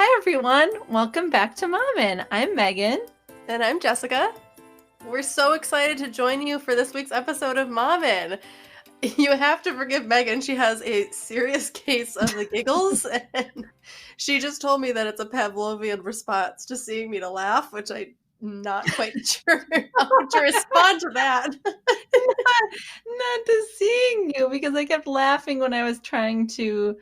Hi, everyone. Welcome back to Mommin'. I'm Megan. And I'm Jessica. We're so excited to join you for this week's episode of Mommin'. You have to forgive Megan. She has a serious case of the giggles, and she just told me that it's a Pavlovian response to seeing me to laugh, which I'm not quite sure how to respond to that. Not to seeing you, because I kept laughing when I was trying to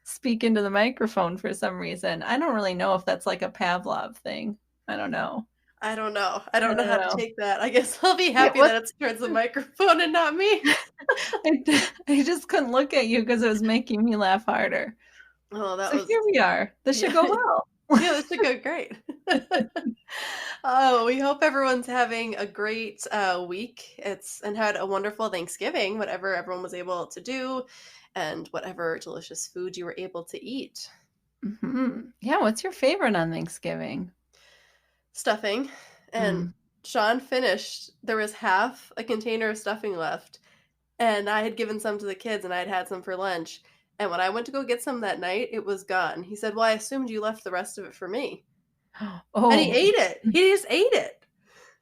speak into the microphone for some reason. I don't really know if that's like a Pavlov thing. I don't know. I don't know. I don't know how to take that. I guess I'll be happy Yeah, that it's towards the microphone and not me. I just couldn't look at you because it was making me laugh harder. Oh, that So was... here we are. This should go well. Yeah, this should go great. Oh, we hope everyone's having a great week. And had a wonderful Thanksgiving, whatever everyone was able to do, and whatever delicious food you were able to eat. Mm-hmm. Yeah, what's your favorite on Thanksgiving? Stuffing. And Sean finished. There was half a container of stuffing left, and I had given some to the kids, and I had some for lunch. And when I went to go get some that night, it was gone. He said, "Well, I assumed you left the rest of it for me." Oh, And he ate it. He just ate it.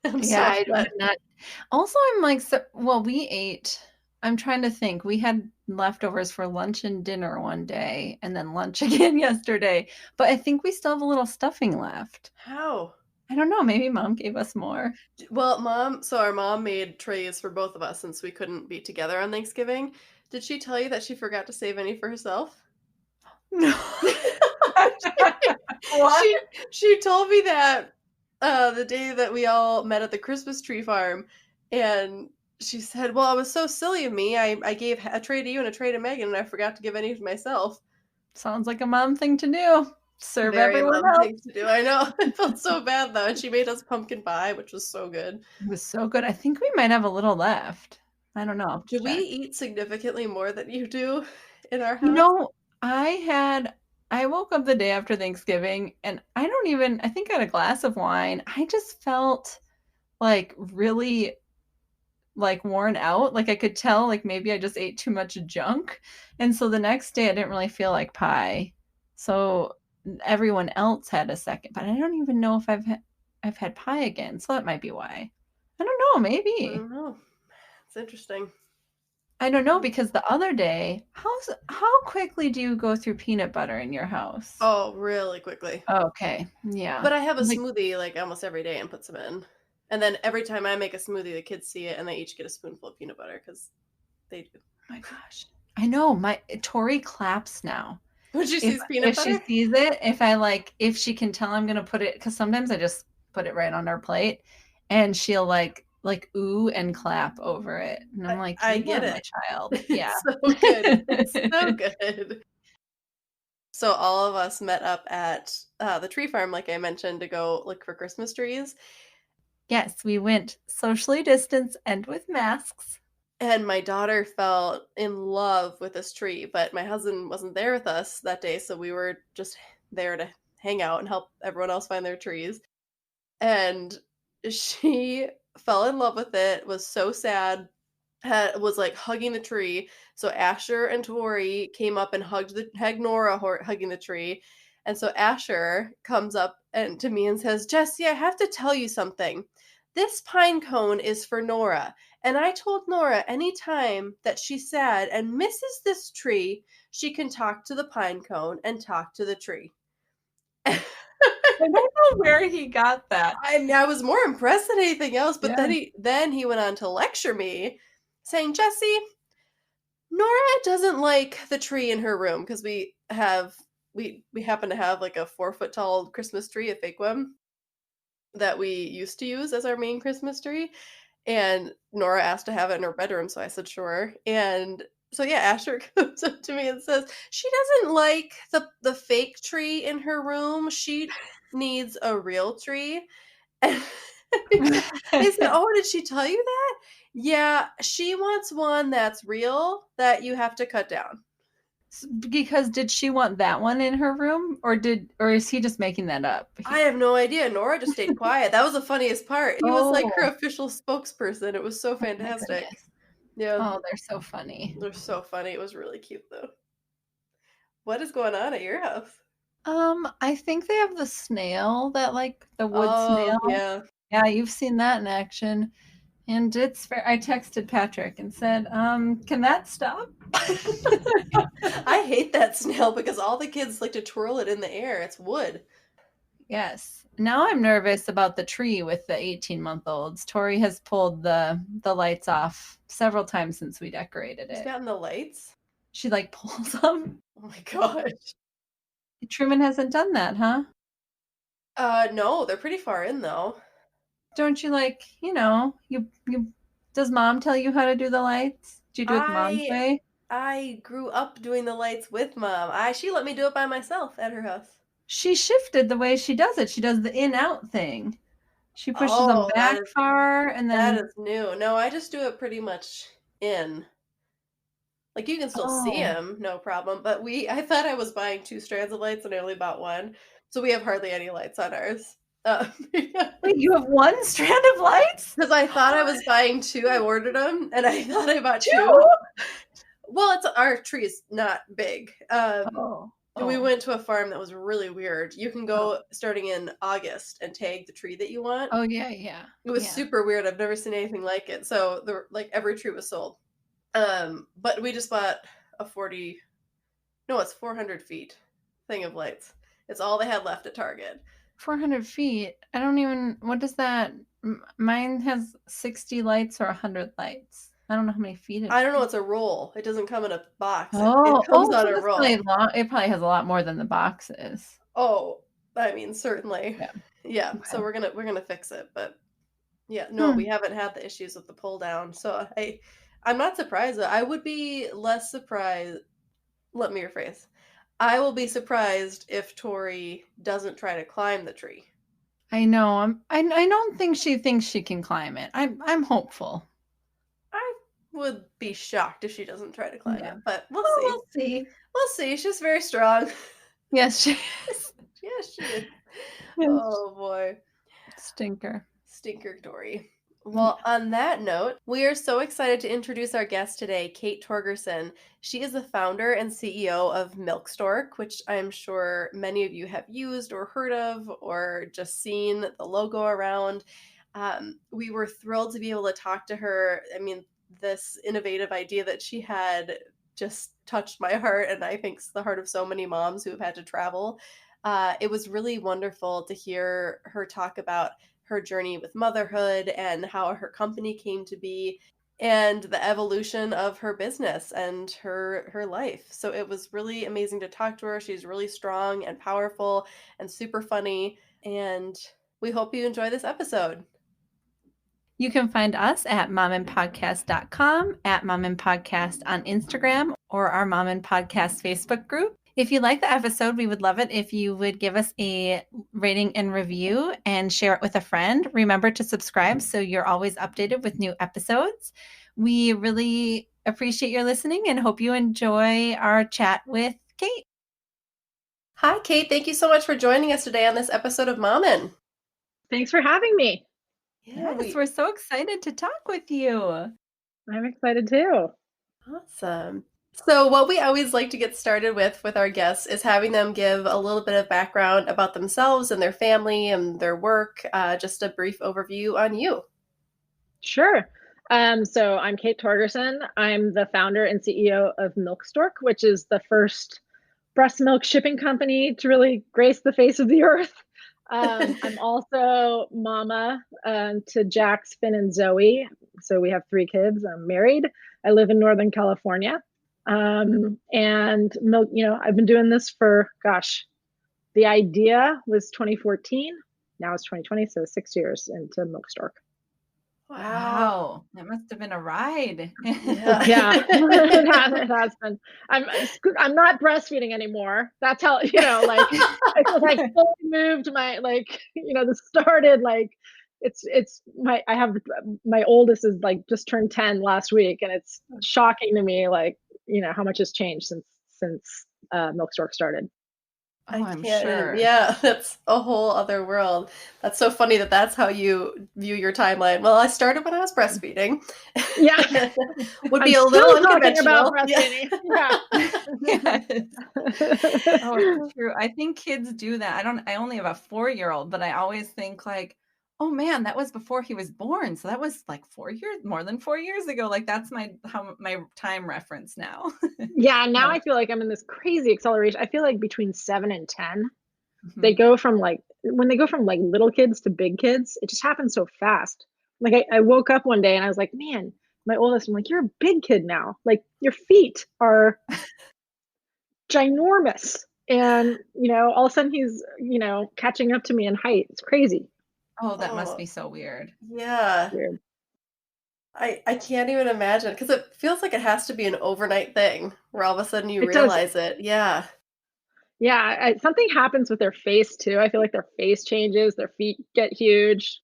I'm yeah, so I upset. did not. Also, I'm like, well, we ate. I'm trying to think. We had leftovers for lunch and dinner one day, and then lunch again yesterday. But I think we still have a little stuffing left. How? I don't know. Maybe Mom gave us more. Well, our mom made trays for both of us since we couldn't be together on Thanksgiving. Did she tell you that she forgot to save any for herself? No. What? She told me that the day that we all met at the Christmas tree farm, and she said, "Well, it was so silly of me. I gave a tray to you and a tray to Megan, and I forgot to give any to myself." Sounds like a mom thing to do. Serve Very everyone mom else. thing to do. I know. I felt so bad though, and she made us pumpkin pie, which was so good. It was so good. I think we might have a little left. I don't know. Do we Check. eat significantly more than you do in our You house? know, I woke up the day after Thanksgiving and I think I had a glass of wine. I just felt like really like worn out. Like I could tell like maybe I just ate too much junk. And so the next day I didn't really feel like pie. So everyone else had a second, but I don't even know if I've had pie again. So that might be why. I don't know, I maybe. don't know. It's interesting. I don't know because the other day, how quickly do you go through peanut butter in your house? Oh, really quickly. Okay, yeah. But I have a Like, smoothie like almost every day and put some in. And then every time I make a smoothie, the kids see it and they each get a spoonful of peanut butter because they do. oh my gosh. I know my Tori claps now. Would you see peanut If she butter? sees it, if she can tell I'm gonna put it, because sometimes I just put it right on our plate, and she'll like ooh and clap over it, and I'm like, I you get are my it. child, yeah. It's so good. It's so good. So all of us met up at the tree farm, like I mentioned, to go look for Christmas trees. Yes, we went socially distanced and with masks. And my daughter fell in love with this tree, but my husband wasn't there with us that day, so we were just there to hang out and help everyone else find their trees. And she fell in love with it, was so sad, was like hugging the tree. So Asher and Tori came up and hugged Nora hugging the tree. And so Asher comes up and to me and says, "Jessie, I have to tell you something. This pine cone is for Nora. And I told Nora anytime that she's sad and misses this tree, she can talk to the pine cone and talk to the tree." I don't know where he got that. I mean, I was more impressed than anything else, but Yeah. then he went on to lecture me, saying, "Jessie, Nora doesn't like the tree in her room because we happen to have like a 4 foot tall Christmas tree, a fake one that we used to use as our main Christmas tree, and Nora asked to have it in her bedroom, so I said sure. And so yeah, Asher comes up to me and says she doesn't like the fake tree in her room. She needs a real tree." And they said, "Oh, did she tell you that?" "Yeah, she wants one that's real that you have to cut down." Because did she want that one in her room, or is he just making that up? I have no idea. Nora just stayed quiet. That was the funniest part. He was like her Oh, official spokesperson. It was so oh my fantastic. goodness. Yeah, Oh, they're so funny. they're so funny. It was really cute though. What is going on at your house? I think they have the snail that like the wood Oh, snail. yeah. Yeah, you've seen that in action. And it's fair. I texted Patrick and said, can that stop? I hate that snail because all the kids like to twirl it in the air. It's wood. Yes. Now I'm nervous about the tree with the 18-month-olds. Tori has pulled the lights off several times since we decorated She's it. gotten the lights. She like pulls them. Oh my gosh. Truman hasn't done that, huh? No, they're pretty far in though. Don't you like, you does mom tell you how to do the lights? Do you do it the mom's I way? I grew up doing the lights with mom. She let me do it by myself at her house. She shifted the way she does it. She does the in-out thing. She pushes them Oh, back far and that then is new. No, I just do it pretty much in. Like you can still see oh. them, no problem. But I thought I was buying two strands of lights and I only bought one, so we have hardly any lights on ours. Wait, you have one strand of lights? Because I thought I was buying two, I ordered them, and I thought I bought two. Two? Well, it's our tree is not big. Oh. We Oh. went to a farm that was really weird. You can Oh. go starting in August and tag the tree that you want. Oh yeah, yeah. It was Yeah. super weird. I've never seen anything like it. So like every tree was sold. But we just bought a 40, no, it's 400 feet thing of lights. It's all they had left at Target. 400 feet. I don't even, what does that? Mine has 60 lights or 100 lights. I don't know how many feet it I don't know. is. It's a roll. It doesn't come in a box. It Oh, comes oh, on so a that's probably roll. long. It probably has a lot more than the boxes. Oh, I mean, certainly. Yeah. Yeah. So Okay. we're gonna fix it, but yeah, no, we Hmm. haven't had the issues with the pull down. So I'm not surprised. I would be less surprised. Let me rephrase. I will be surprised if Tori doesn't try to climb the tree. I know. I don't think she thinks she can climb it. I'm hopeful. I would be shocked if she doesn't try to climb Yeah. it, but we'll Well, see. we'll see. We'll see. She's very strong. Yes, she is. Yes, she is. Yes. Oh boy. Stinker. Stinker Dory. Well, Yeah. on that note, we are so excited to introduce our guest today, Kate Torgersen. She is the founder and CEO of Milk Stork, which I'm sure many of you have used or heard of or just seen the logo around. We were thrilled to be able to talk to her. I mean, this innovative idea that she had just touched my heart, and I think it's the heart of so many moms who have had to travel. It was really wonderful to hear her talk about her journey with motherhood and how her company came to be and the evolution of her business and her life. So it was really amazing to talk to her. She's really strong and powerful and super funny, and we hope you enjoy this episode. You can find us at momandpodcast.com, at Mom and Podcast on Instagram, or our Mom and Podcast Facebook group. If you like the episode, we would love it if you would give us a rating and review and share it with a friend. Remember to subscribe so you're always updated with new episodes. We really appreciate your listening and hope you enjoy our chat with Kate. Hi, Kate. Thank you so much for joining us today on this episode of Mommin'. Thanks for having me. Yeah, Yes, we're so excited to talk with you. I'm excited too. awesome. So, what we always like to get started with our guests is having them give a little bit of background about themselves and their family and their work, just a brief overview on you. Sure. So I'm Kate Torgersen. I'm the founder and CEO of Milk Stork, which is the first breast milk shipping company to really grace the face of the earth. I'm also mama to Jax, Finn, and Zoe. So we have 3 kids. I'm married. I live in Northern California. And milk, I've been doing this for, the idea was 2014. Now it's 2020, so 6 years into Milk Stork. Wow. That must have been a ride. Yeah. Yeah, it has been. I'm not breastfeeding anymore. That's how, I fully moved this started I have my oldest is just turned 10 last week, and it's shocking to me how much has changed since Milk Stork started. Oh, I'm sure. Yeah, that's a whole other world. That's so funny that that's how you view your timeline. Well, I started when I was breastfeeding. Yeah. Would I'm be a little still talking about unconventional. Yeah. breastfeeding. Yeah. Yes. Oh, it's true. I think kids do that. I only have a 4-year-old, but I always think like, oh man, that was before he was born. So that was like 4 years, more than 4 years ago. Like that's my time reference now. Yeah, now No. I feel like I'm in this crazy acceleration. I feel like between 7 and 10, they Mhm. go from like when they go from like little kids to big kids, it just happens so fast. Like I woke up one day and I was like, man, my oldest, I'm like, you're a big kid now. Like your feet are ginormous. And, all of a sudden he's, catching up to me in height. It's crazy. Oh, that must Oh, be so weird. yeah. Weird. I can't even imagine because it feels like it has to be an overnight thing where all of a sudden you It does. realize it. Yeah. Yeah, something happens with their face too. I feel like their face changes, their feet get huge.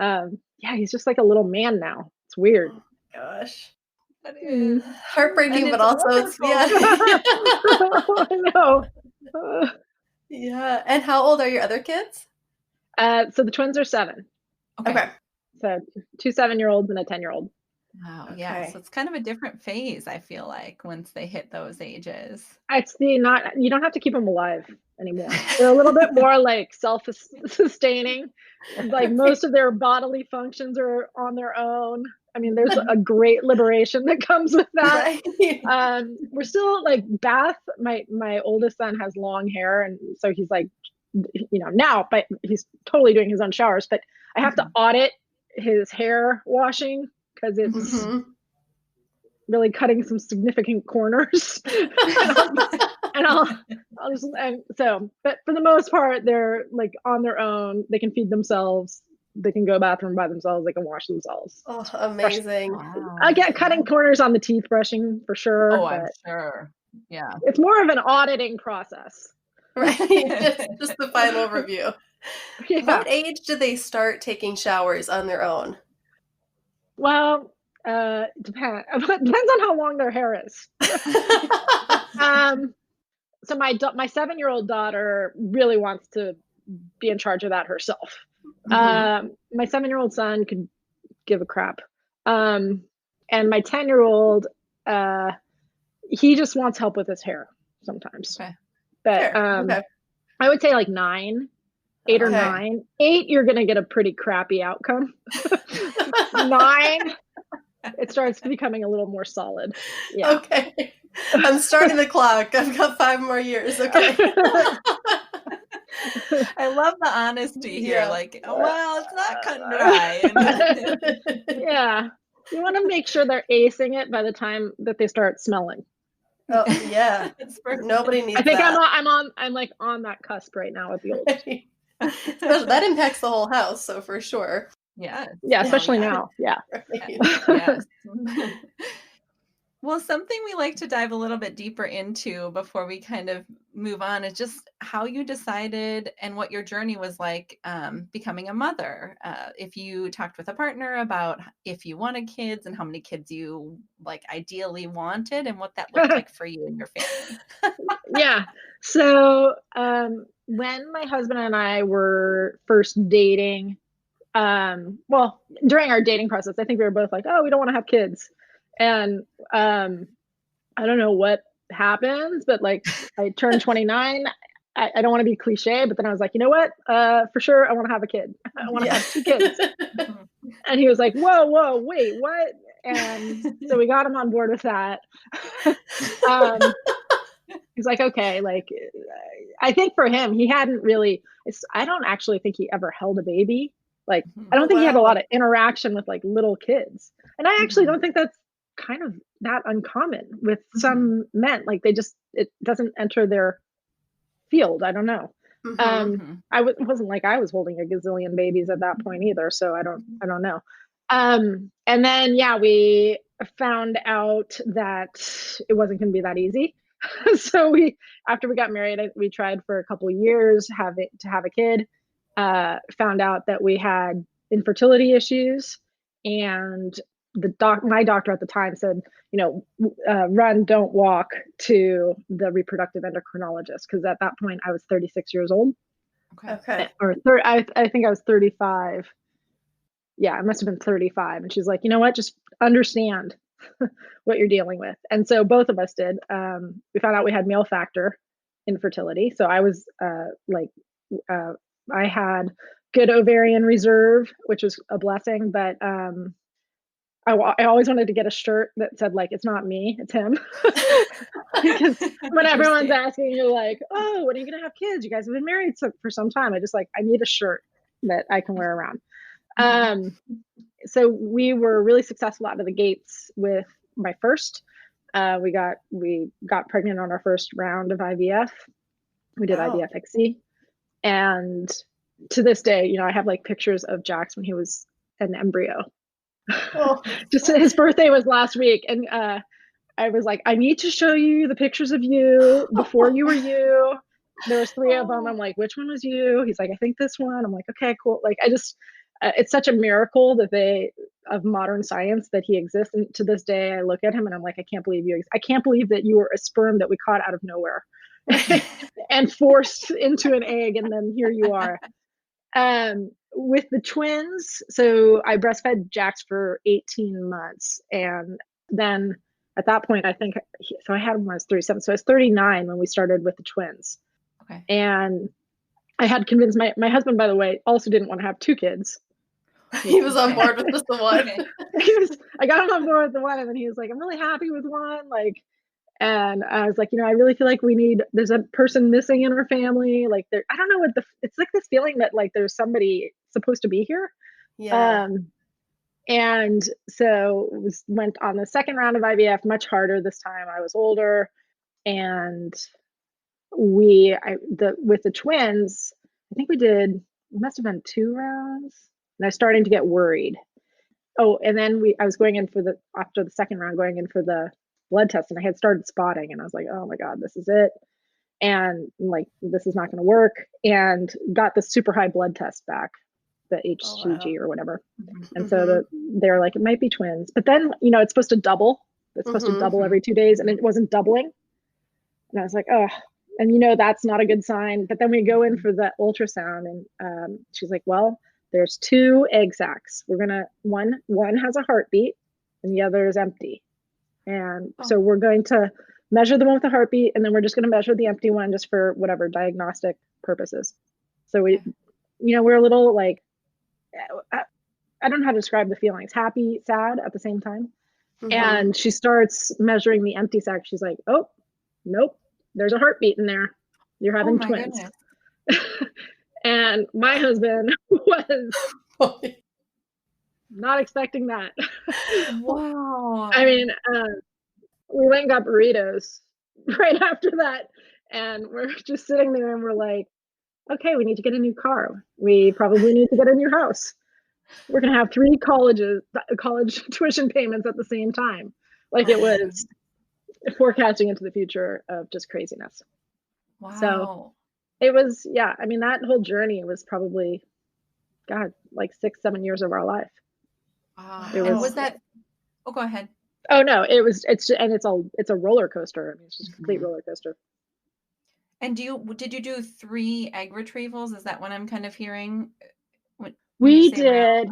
Yeah, he's just like a little man now. It's weird. Oh my gosh. That Mm. is. And Heartbreaking, but it's also it's yeah. wonderful. I know. Yeah. And how old are your other kids? So the twins are 7. Okay. Okay. So 2 7-year-olds and a 10-year-old. Wow. Yeah. So Okay. it's kind of a different phase, I feel like, once they hit those ages. It's the not you don't have to keep them alive anymore. They're a little bit more like self-sustaining. Like most of their bodily functions are on their own. I mean, there's a great liberation that comes with that. Right. We're still like Bath. My oldest son has long hair, and so he's like, now, but he's totally doing his own showers. But I have to Mhm. audit his hair washing because it's Mhm. really cutting some significant corners. and I'll just and so, but for the most part, they're like on their own. They can feed themselves. They can go bathroom by themselves. They can wash themselves. Oh, Brush. amazing. I Wow. get Yeah. cutting corners on the teeth brushing for sure, Oh, I'm but sure. Yeah. it's more of an auditing process. Right. Just the final review. Yeah. What age do they start taking showers on their own? Well, depends on how long their hair is. Um, so my 7-year-old daughter really wants to be in charge of that herself. Mhm. My 7-year-old son could give a crap. Um, and my 10-year-old, he just wants help with his hair sometimes. Okay. But Fair. Okay. I would say like 9, 8 or Okay. 9. 8, you're gonna get a pretty crappy outcome. 9, it starts becoming a little more solid. Yeah. Okay. I'm starting the clock. I've got 5 more years. Okay. I love the honesty here. Yeah. Like, oh, well, it's not cut and dry. And Yeah. You wanna make sure they're acing it by the time that they start smelling. Oh, yeah. it's Nobody perfect. I needs think that. I'm like on that cusp right now with the oldest. Especially that impacts the whole house, so for sure. Yes. Yeah, Oh, especially yeah. now. Yeah. Right. Yes. Well, something we like to dive a little bit deeper into before we kind of move on is just how you decided and what your journey was like becoming a mother. If you talked with a partner about if you wanted kids and how many kids you like ideally wanted and what that looked like for you and your family. Yeah. So, when my husband and I were first dating, well, during our dating process, I think we were both like, "Oh, we don't wanna have kids." And, I don't know what happens, but, like, I turned 29. I don't wanna be cliché, but then I was like, "You know what? For sure, I wanna have a kid. I wanna Yeah. have 2 kids." Mhm. And he was like, "Whoa, whoa, wait, what?" And so we got him on board with that. Um, he's like, "Okay," like, I think for him, he hadn't really I don't actually think he ever held a baby. Like, I Oh, don't think he had a lot wow. of interaction with, like, little kids. And I actually Mhm. don't think that's kind of that uncommon with Mhm. some men, like, it doesn't enter their field, I don't know. Mhm. Mhm. It wasn't like I was holding a gazillion babies at that point either, so I don't know. And then, yeah, we found out that it wasn't gonna be that easy. So after we got married, we tried for a couple years to have a kid, found out that we had infertility issues, and my doctor at the time said, run, don't walk to the reproductive endocrinologist. Cause at that point I was 36 years old. Okay. Or I think I was 35. Yeah, I must have been 35. And she's like, you know what, just understand what you're dealing with. And so both of us did. We found out we had male factor infertility. So I was I had good ovarian reserve, which was a blessing. But I always wanted to get a shirt that said, like, it's not me, it's him. Because when everyone's asking you, like, oh, when are you going to have kids? You guys have been married for some time. I need a shirt that I can wear around. So we were really successful out of the gates with my first. We got pregnant on our first round of IVF. We did IVF XC. And to this day, I have like pictures of Jax when he was an embryo. Oh. Just his birthday was last week. And I was like, I need to show you the pictures of you before you were you. There was 3 of them. I'm like, which one was you? He's like, I think this one. I'm like, okay, cool. Like, it's such a miracle of modern science that he exists. And to this day, I look at him and I'm like, I can't believe that you were a sperm that we caught out of nowhere and forced into an egg. And then here you are. With the twins, so I breastfed Jax for 18 months. And then at that point, I think, so I had him when I was 37. So I was 39 when we started with the twins. Okay. And I had convinced my husband, by the way, also didn't want to have 2 kids. He was on board with just the one. I got him on board with the one, and then he was like, I'm really happy with one. Like, and I was like, I really feel like there's a person missing in our family. Like, I don't know it's like this feeling that like there's somebody supposed to be here. Yeah. And so went on the second round of IVF, much harder this time. I was older, and with the twins, I think we must have been 2 rounds, and I was starting to get worried. Oh, and then I was going in after the second round, going in for the blood test, and I had started spotting, and I was like, oh my God, this is it. And like, this is not going to work. And got the super high blood test back, the HCG or whatever. And so they're like, it might be twins. But then, it's supposed to double. It's supposed to double every 2 days, and it wasn't doubling. And I was like, oh, and that's not a good sign. But then we go in for the ultrasound, and she's like, well, there's 2 egg sacs. One has a heartbeat and the other is empty. And so we're going to measure the one with the heartbeat, and then we're just going to measure the empty one just for whatever diagnostic purposes. So we're a little like, I don't know how to describe the feelings, happy, sad at the same time. And she starts measuring the empty sac. She's like, oh, nope, there's a heartbeat in there. You're having twins. And my husband was not expecting that. Wow. I mean, we went and got burritos right after that. And we're just sitting there and we're like, okay, we need to get a new car. We probably need to get a new house. We're going to have 3 college tuition payments at the same time. Like, it was forecasting into the future of just craziness. Wow. So it was, I mean, that whole journey was probably, God, like 6-7 years of our life. Was that, go ahead. Oh no, it's a roller coaster. I mean, it's just a complete roller coaster. And did you do 3 egg retrievals? Is that what I'm kind of hearing? We did.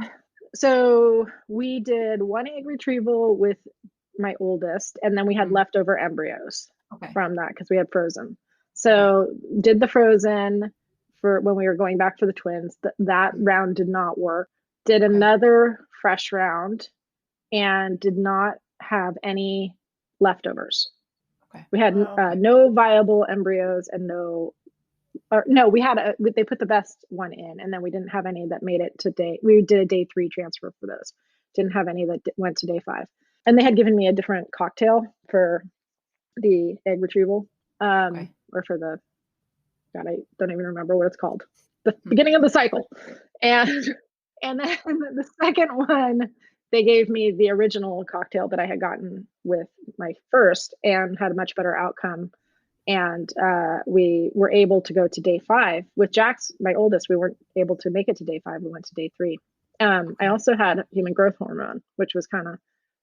So we did 1 egg retrieval with my oldest, and then we had leftover embryos from that because we had frozen. So did the frozen for when we were going back for the twins. That round did not work. Did another fresh round and did not have any leftovers. We had no viable embryos and they put the best one in, and then we didn't have any that made it to we did a day 3 transfer for those. Didn't have any that went to day 5. And they had given me a different cocktail for the egg retrieval, or for the, God, I don't even remember what it's called. The beginning of the cycle. And then the second one, they gave me the original cocktail that I had gotten with my first and had a much better outcome. And we were able to go to day 5 with Jax, my oldest. We weren't able to make it to day 5. We went to day 3. I also had human growth hormone, which was kind of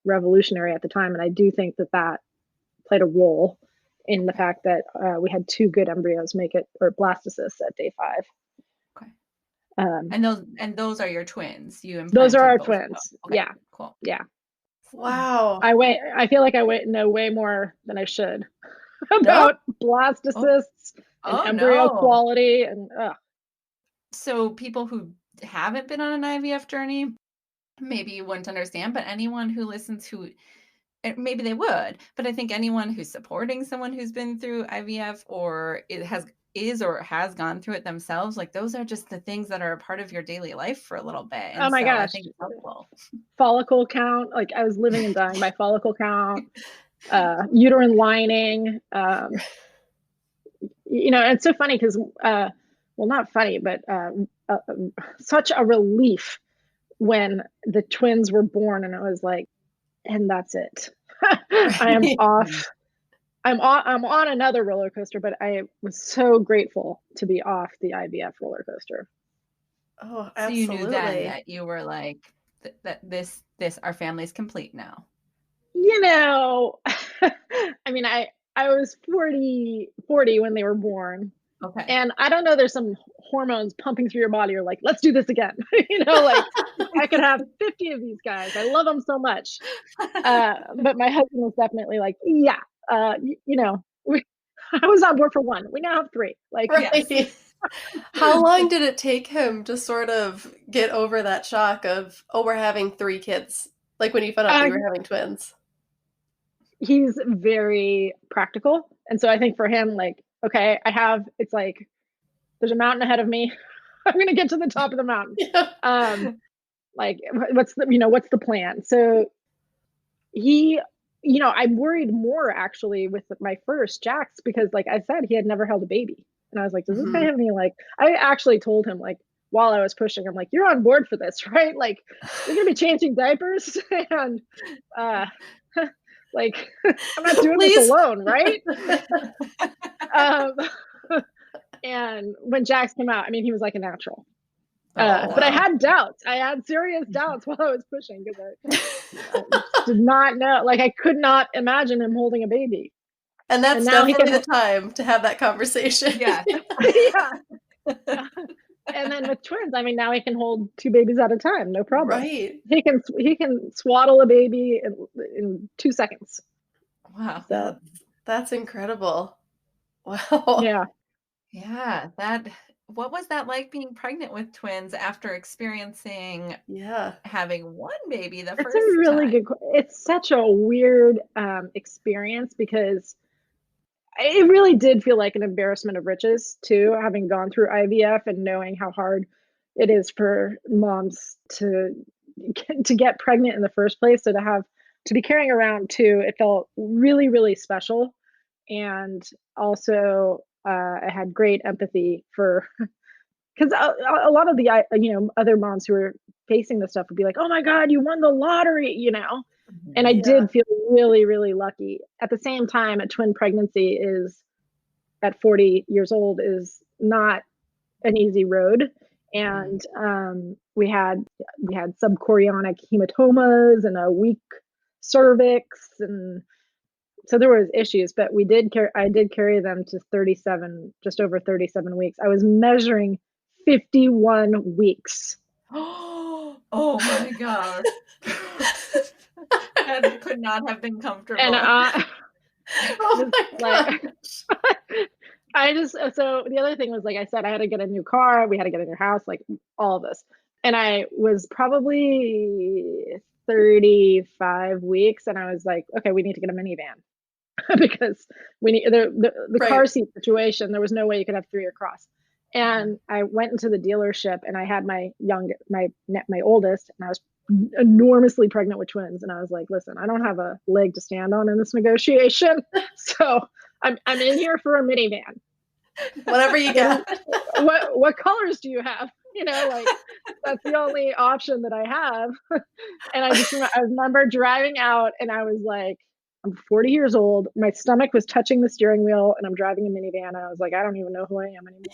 revolutionary at the time. And I do think that played a role in the fact that we had 2 good embryos make it, or blastocysts, at day 5. Okay. Um, and those are your twins. You those are implanted our both of them. twins. Okay, Yeah. cool. Yeah. Wow. I feel like I know way more than I should No. about blastocysts and embryo no. quality. And So people who haven't been on an IVF journey, maybe you wouldn't understand, but anyone who listens who maybe they would, but I think anyone who's supporting someone who's been through IVF or has gone through it themselves, like those are just the things that are a part of your daily life for a little bit. And oh my so gosh, I think it's helpful. Follicle count, like I was living and dying by follicle count, uterine lining. You know, it's so funny because, well, not funny, but such a relief when the twins were born, and it was like, and that's it. I am off. I'm on another roller coaster, but I was so grateful to be off the IVF roller coaster. Oh, So you knew then absolutely. that you were like that this our family's complete now. You know, I mean, I was 40 when they were born. Okay. And I don't know, there's some hormones pumping through your body. You're like, let's do this again. You know, like I could have 50 of these guys. I love them so much. But my husband was definitely like, yeah, you know, I was on board for 1. We now have 3. Like, Right. Yes. How long did it take him to sort of get over that shock of, oh, we're having 3 kids? Like when you found out that you were having twins? He's very practical. And so I think for him, like, okay, it's like, there's a mountain ahead of me. I'm going to get to the top of the mountain. Yeah. Like, what's the plan? So he, you know, I'm worried more actually with my first Jax, because like I said, he had never held a baby. And I was like, does this guy have any, like, I actually told him, like, while I was pushing, I'm like, you're on board for this, right? Like, you're going to be changing diapers and, like, I'm not doing this alone, right? And when Jax came out, I mean, he was like a natural. But I had doubts. I had serious doubts while I was pushing, because I did not know. Like, I could not imagine him holding a baby. And that's definitely the time to have that conversation. Yeah. Yeah. And then with twins, I mean, now he can hold 2 babies at a time, no problem. Right. He can swaddle a baby in 2 seconds. Wow. So that's incredible. Wow. Yeah. Yeah. What was that like, being pregnant with twins after experiencing having 1 baby the first time? It's a really good. It's such a weird experience, because it really did feel like an embarrassment of riches too, having gone through IVF and knowing how hard it is for moms to get pregnant in the first place. So to be carrying around 2, it felt really, really special. And also, I had great empathy for, because a lot of the other moms who are facing this stuff would be like, oh my God, you won the lottery, you know. And I did feel really, really lucky. At the same time, a twin pregnancy at 40 years old is not an easy road. And we had subchorionic hematomas and a weak cervix, and so there was issues. But I did carry them to just over 37 weeks. I was measuring 51 weeks. Oh my gosh. That could not have been comfortable. And oh my gosh. So the other thing was, like I said, I had to get a new car. We had to get a new house, like all of this. And I was probably 35 weeks, and I was like, okay, we need to get a minivan because we need the car seat situation. There was no way you could have 3 across. And I went into the dealership, and I had my oldest, and I was enormously pregnant with twins. And I was like, listen, I don't have a leg to stand on in this negotiation. So I'm in here for a minivan. Whatever you got. What colors do you have? You know, like, that's the only option that I have. And I remember driving out, and I was like, I'm 40 years old. My stomach was touching the steering wheel, and I'm driving a minivan. And I was like, I don't even know who I am anymore.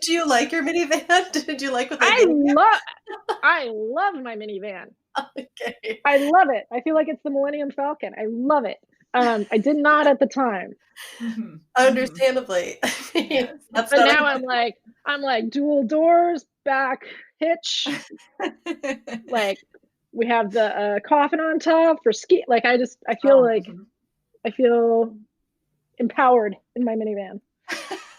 Do you like your minivan? Did you like what they I love my minivan. Okay. I love it. I feel like it's the Millennium Falcon. I love it. I did not at the time, Understandably. I mean, Yes. that's but not now a I'm like dual doors, back hitch, like we have the coffin on top for ski. Like I feel Oh, like I feel empowered in my minivan.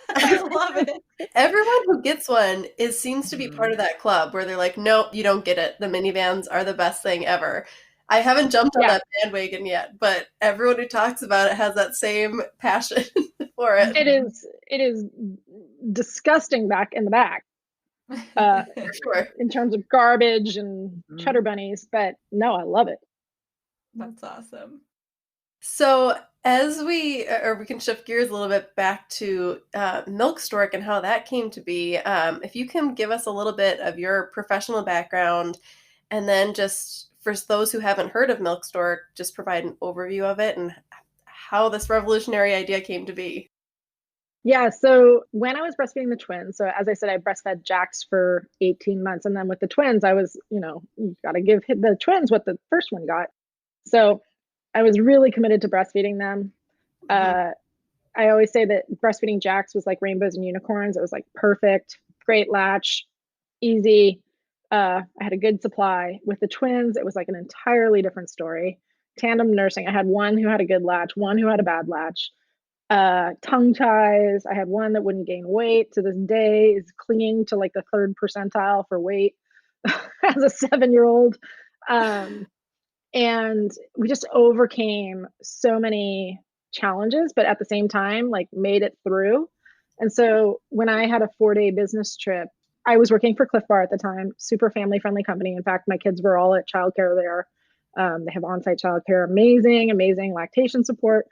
I love it. everyone who gets one seems to be part of Mhm. that club where they're like, nope, you don't get it. The minivans are the best thing ever. I haven't jumped on Yeah, that bandwagon yet, but everyone who talks about it has that same passion for it. Mhm. it is disgusting back in the back. Uh, For sure. in terms of garbage and cheddar Mhm. bunnies, but no, I love it. That's awesome. So as we can shift gears a little bit back to Milk Stork and how that came to be. If you can give us a little bit of your professional background, and then just for those who haven't heard of Milk Stork, just provide an overview of it and how this revolutionary idea came to be. Yeah, so when I was breastfeeding the twins, so as I said, I breastfed Jax for 18 months. And then with the twins, I was, you got to give the twins what the first one got. So I was really committed to breastfeeding them. Mhm. Uh, I always say that breastfeeding Jax was like rainbows and unicorns. It was like perfect, great latch, easy. I had a good supply. With the twins, it was like an entirely different story. Tandem nursing. I had one who had a good latch, one who had a bad latch. Tongue ties. I had one that wouldn't gain weight. To this day, is clinging to like the third percentile for weight as a 7-year-old. Um, and we just overcame so many challenges, but at the same time, like made it through. And so when I had a 4-day business trip, I was working for Cliff Bar at the time, super family friendly company. In fact, my kids were all at childcare there. They have on-site childcare, amazing lactation support.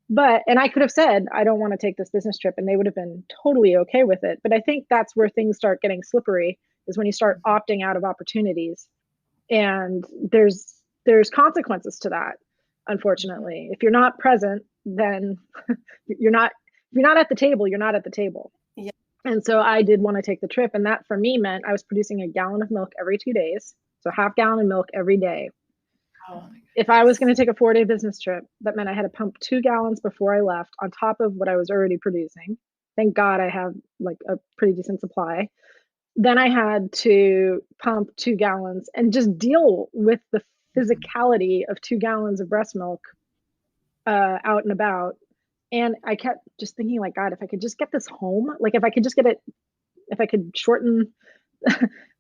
And I could have said, I don't want to take this business trip, and they would have been totally okay with it. But I think that's where things start getting slippery, is when you start opting out of opportunities. And there's consequences to that, Mhm. unfortunately. If you're not present, then you're not if you're not at the table, you're not at the table. Yeah. And so I did want to take the trip, and that for me meant I was producing a gallon of milk every 2 days, so half gallon of milk every day. Oh Wow. my If I was goodness. going to take a 4-day business trip, that meant I had to pump 2 gallons before I left on top of what I was already producing. Thank God I have like a pretty decent supply. Then I had to pump 2 gallons and just deal with the Mhm. physicality of 2 gallons of breast milk out and about. And I kept just thinking, like, God, if I could just get this home, like if I could just get it, if I could shorten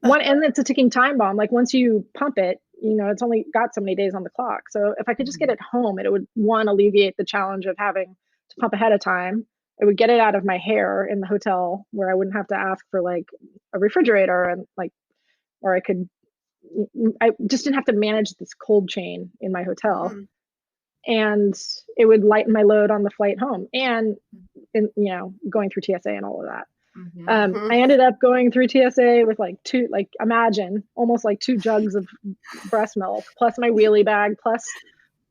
one, and it's a ticking time bomb. Like once you pump it, it's only got so many days on the clock. So if I could just get Mhm. it home, it would, one, alleviate the challenge of having to pump ahead of time. It would get it out of my hair in the hotel where I wouldn't have to ask for like a refrigerator, and like, or I just didn't have to manage this cold chain in my hotel. Mhm. And it would lighten my load on the flight home, and going through TSA and all of that. Mhm. I Mhm. ended up going through TSA with like two, like imagine almost like 2 jugs of breast milk, plus my wheelie bag, plus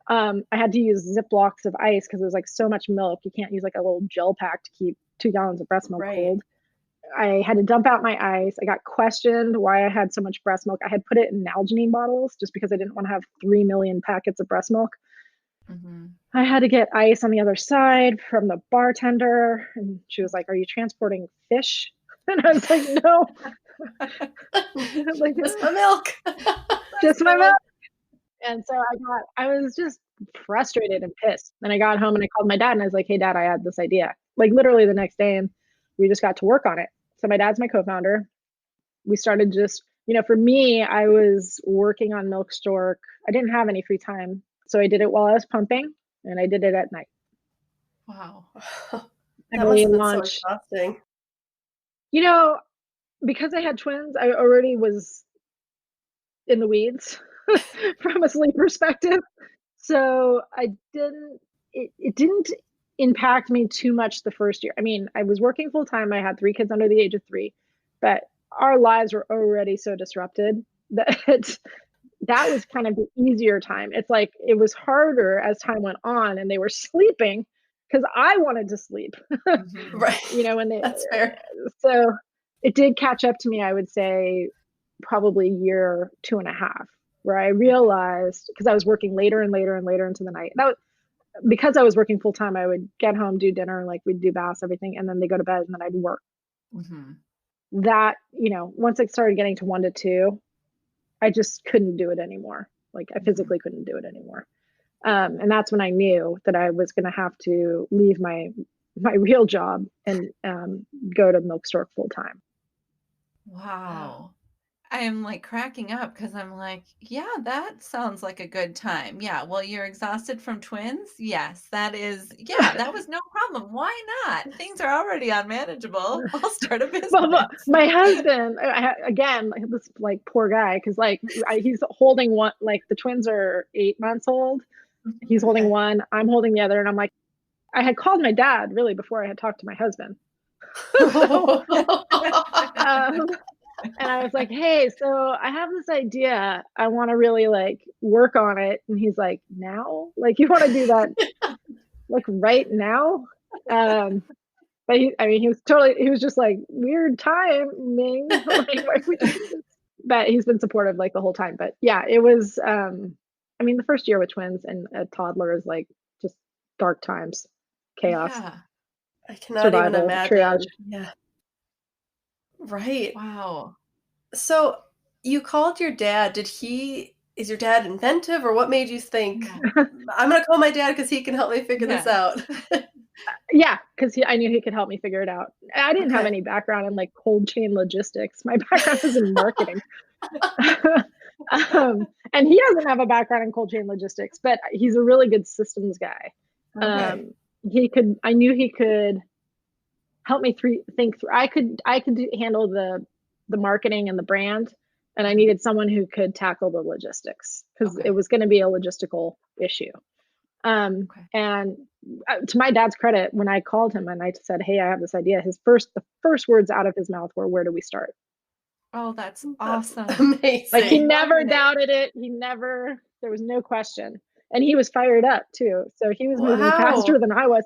I had to use Ziplocs of ice because it was like so much milk. You can't use like a little gel pack to keep 2 gallons of breast milk Right. cold. I had to dump out my ice. I got questioned why I had so much breast milk. I had put it in Nalgene bottles just because I didn't want to have 3 million packets of breast milk. Mhm. I had to get ice on the other side from the bartender. And she was like, "Are you transporting fish?" And I was like, "No." Like, Just my milk. just Breast my milk. milk. And so I was just frustrated and pissed. Then I got home and I called my dad and I was like, "Hey dad, I had this idea." Like literally the next day, and we just got to work on it. So my dad's my co-founder. We started just, for me, I was working on Milk Stork. I didn't have any free time. So I did it while I was pumping, and I did it at night. Wow. That must I have been so launched, exhausting. you know, because I had twins, I already was in the weeds from a sleep perspective. So it didn't impact me too much the first year. I mean, I was working full time. I had 3 kids under the age of 3, but our lives were already so disrupted that that was kind of the easier time. It's like it was harder as time went on and they were sleeping because I wanted to sleep. Mhm. Right. When they That's fair. so it did catch up to me, I would say probably year 2.5. where I realized, because I was working later and later and later into the night. Because I was working full time, I would get home, do dinner, like we'd do baths, everything, and then they go to bed, and then I'd work. Mm-hmm. That, once it started getting to 1 to 2, I just couldn't do it anymore. Like I physically couldn't do it anymore. And that's when I knew that I was going to have to leave my real job and go to Milk Stork full time. Wow. I am like cracking up because I'm like, yeah, that sounds like a good time. Yeah. Well, you're exhausted from twins. Yes, that was no problem. Why not? Things are already unmanageable. I'll start a business. Well, my husband, again, this like poor guy, because like he's holding one, like the twins are 8 months old. He's holding one, I'm holding the other. And I'm like, I had called my dad really before I had talked to my husband. So, and I was like, hey, so I have this idea. I want to really like work on it. And he's like, now? Like, you want to do that like right now? But he was just like, weird timing. Like, but he's been supportive like the whole time. But yeah, it was, the first year with twins and a toddler is like just dark times, chaos. Yeah. I cannot survival, even imagine. Triage. Yeah. Right. Wow. So you called your dad. Is your dad inventive, or what made you think, I'm going to call my dad because he can help me figure this out? Yeah, because I knew he could help me figure it out. I didn't have any background in like cold chain logistics. My background was in marketing. And he doesn't have a background in cold chain logistics, but he's a really good systems guy. I knew he could help me think through. I could handle the marketing and the brand, and I needed someone who could tackle the logistics because it was going to be a logistical issue. And to my dad's credit, when I called him and I said, hey, I have this idea, the first words out of his mouth were, where do we start? Oh, that's awesome. Amazing. Like he never doubted it. There was no question. And he was fired up too. So he was moving faster than I was.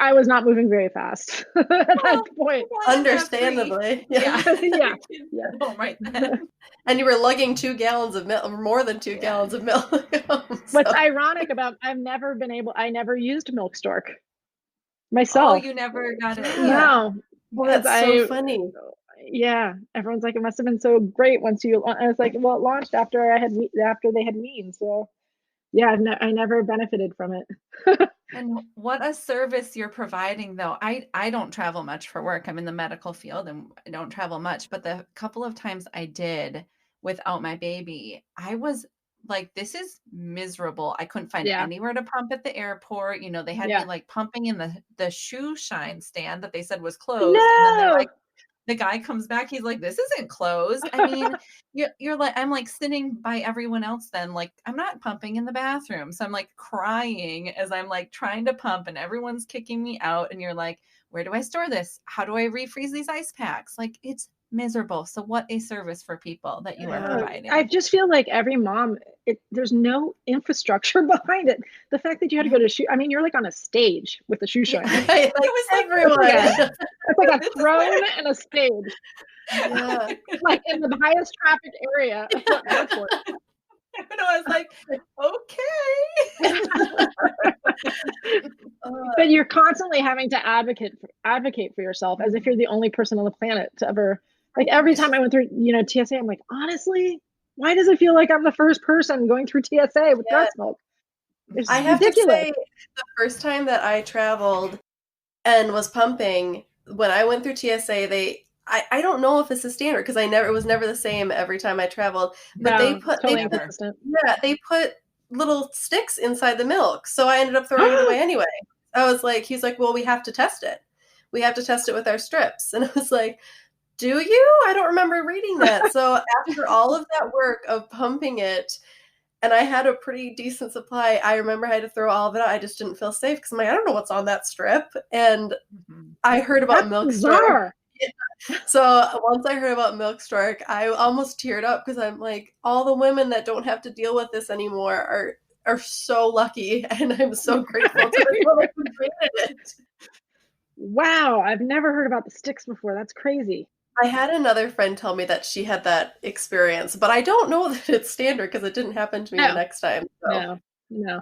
I was not moving very fast at that point. Understandably. Yeah. Right then. And you were lugging 2 gallons of milk, more than 2 gallons of milk. What's ironic about, I never used Milk Stork myself. Oh, you never got it? No. Well, that's so funny. Yeah. Everyone's like, it must have been so great once I was like, well, it launched after they had weaned. So yeah, I never benefited from it. And what a service you're providing, though. I don't travel much for work. I'm in the medical field and I don't travel much. But the couple of times I did without my baby, I was like, this is miserable. I couldn't find anywhere to pump at the airport. They had me like pumping in the shoe shine stand that they said was closed. No! And then they're like, the guy comes back, he's like, this isn't closed. I mean, you're like, I'm like sitting by everyone else then, like, I'm not pumping in the bathroom. So I'm like crying as I'm like trying to pump and everyone's kicking me out. And you're like, where do I store this? How do I refreeze these ice packs? Like, it's miserable. So what a service for people that you are providing. I just feel like every mom, there's no infrastructure behind it. The fact that you had to go to you're like on a stage with a shoe shine. It was everyone. It's like a throne and a stage. Yeah. Like in the highest traffic area of the airport. And I was like, okay. But you're constantly having to advocate for yourself as if you're the only person on the planet to ever, like every time I went through, TSA, I'm like, honestly, why does it feel like I'm the first person going through TSA with breast milk? I have to say, the first time that I traveled and was pumping, when I went through TSA, I don't know if it's a standard because it was never the same every time I traveled. But they put little sticks inside the milk, so I ended up throwing it away anyway. He's like, well, we have to test it. We have to test it with our strips, and I was like, do you? I don't remember reading that. So after all of that work of pumping it, and I had a pretty decent supply, I remember I had to throw all of it out. I just didn't feel safe because I'm like, I don't know what's on that strip. And I heard about Milk Stork. So once I heard about Milk Stork, I almost teared up because I'm like, all the women that don't have to deal with this anymore are so lucky, and I'm so grateful to the woman who created it. Wow, I've never heard about the sticks before. That's crazy. I had another friend tell me that she had that experience, but I don't know that it's standard because it didn't happen to me the No, next time. So. no.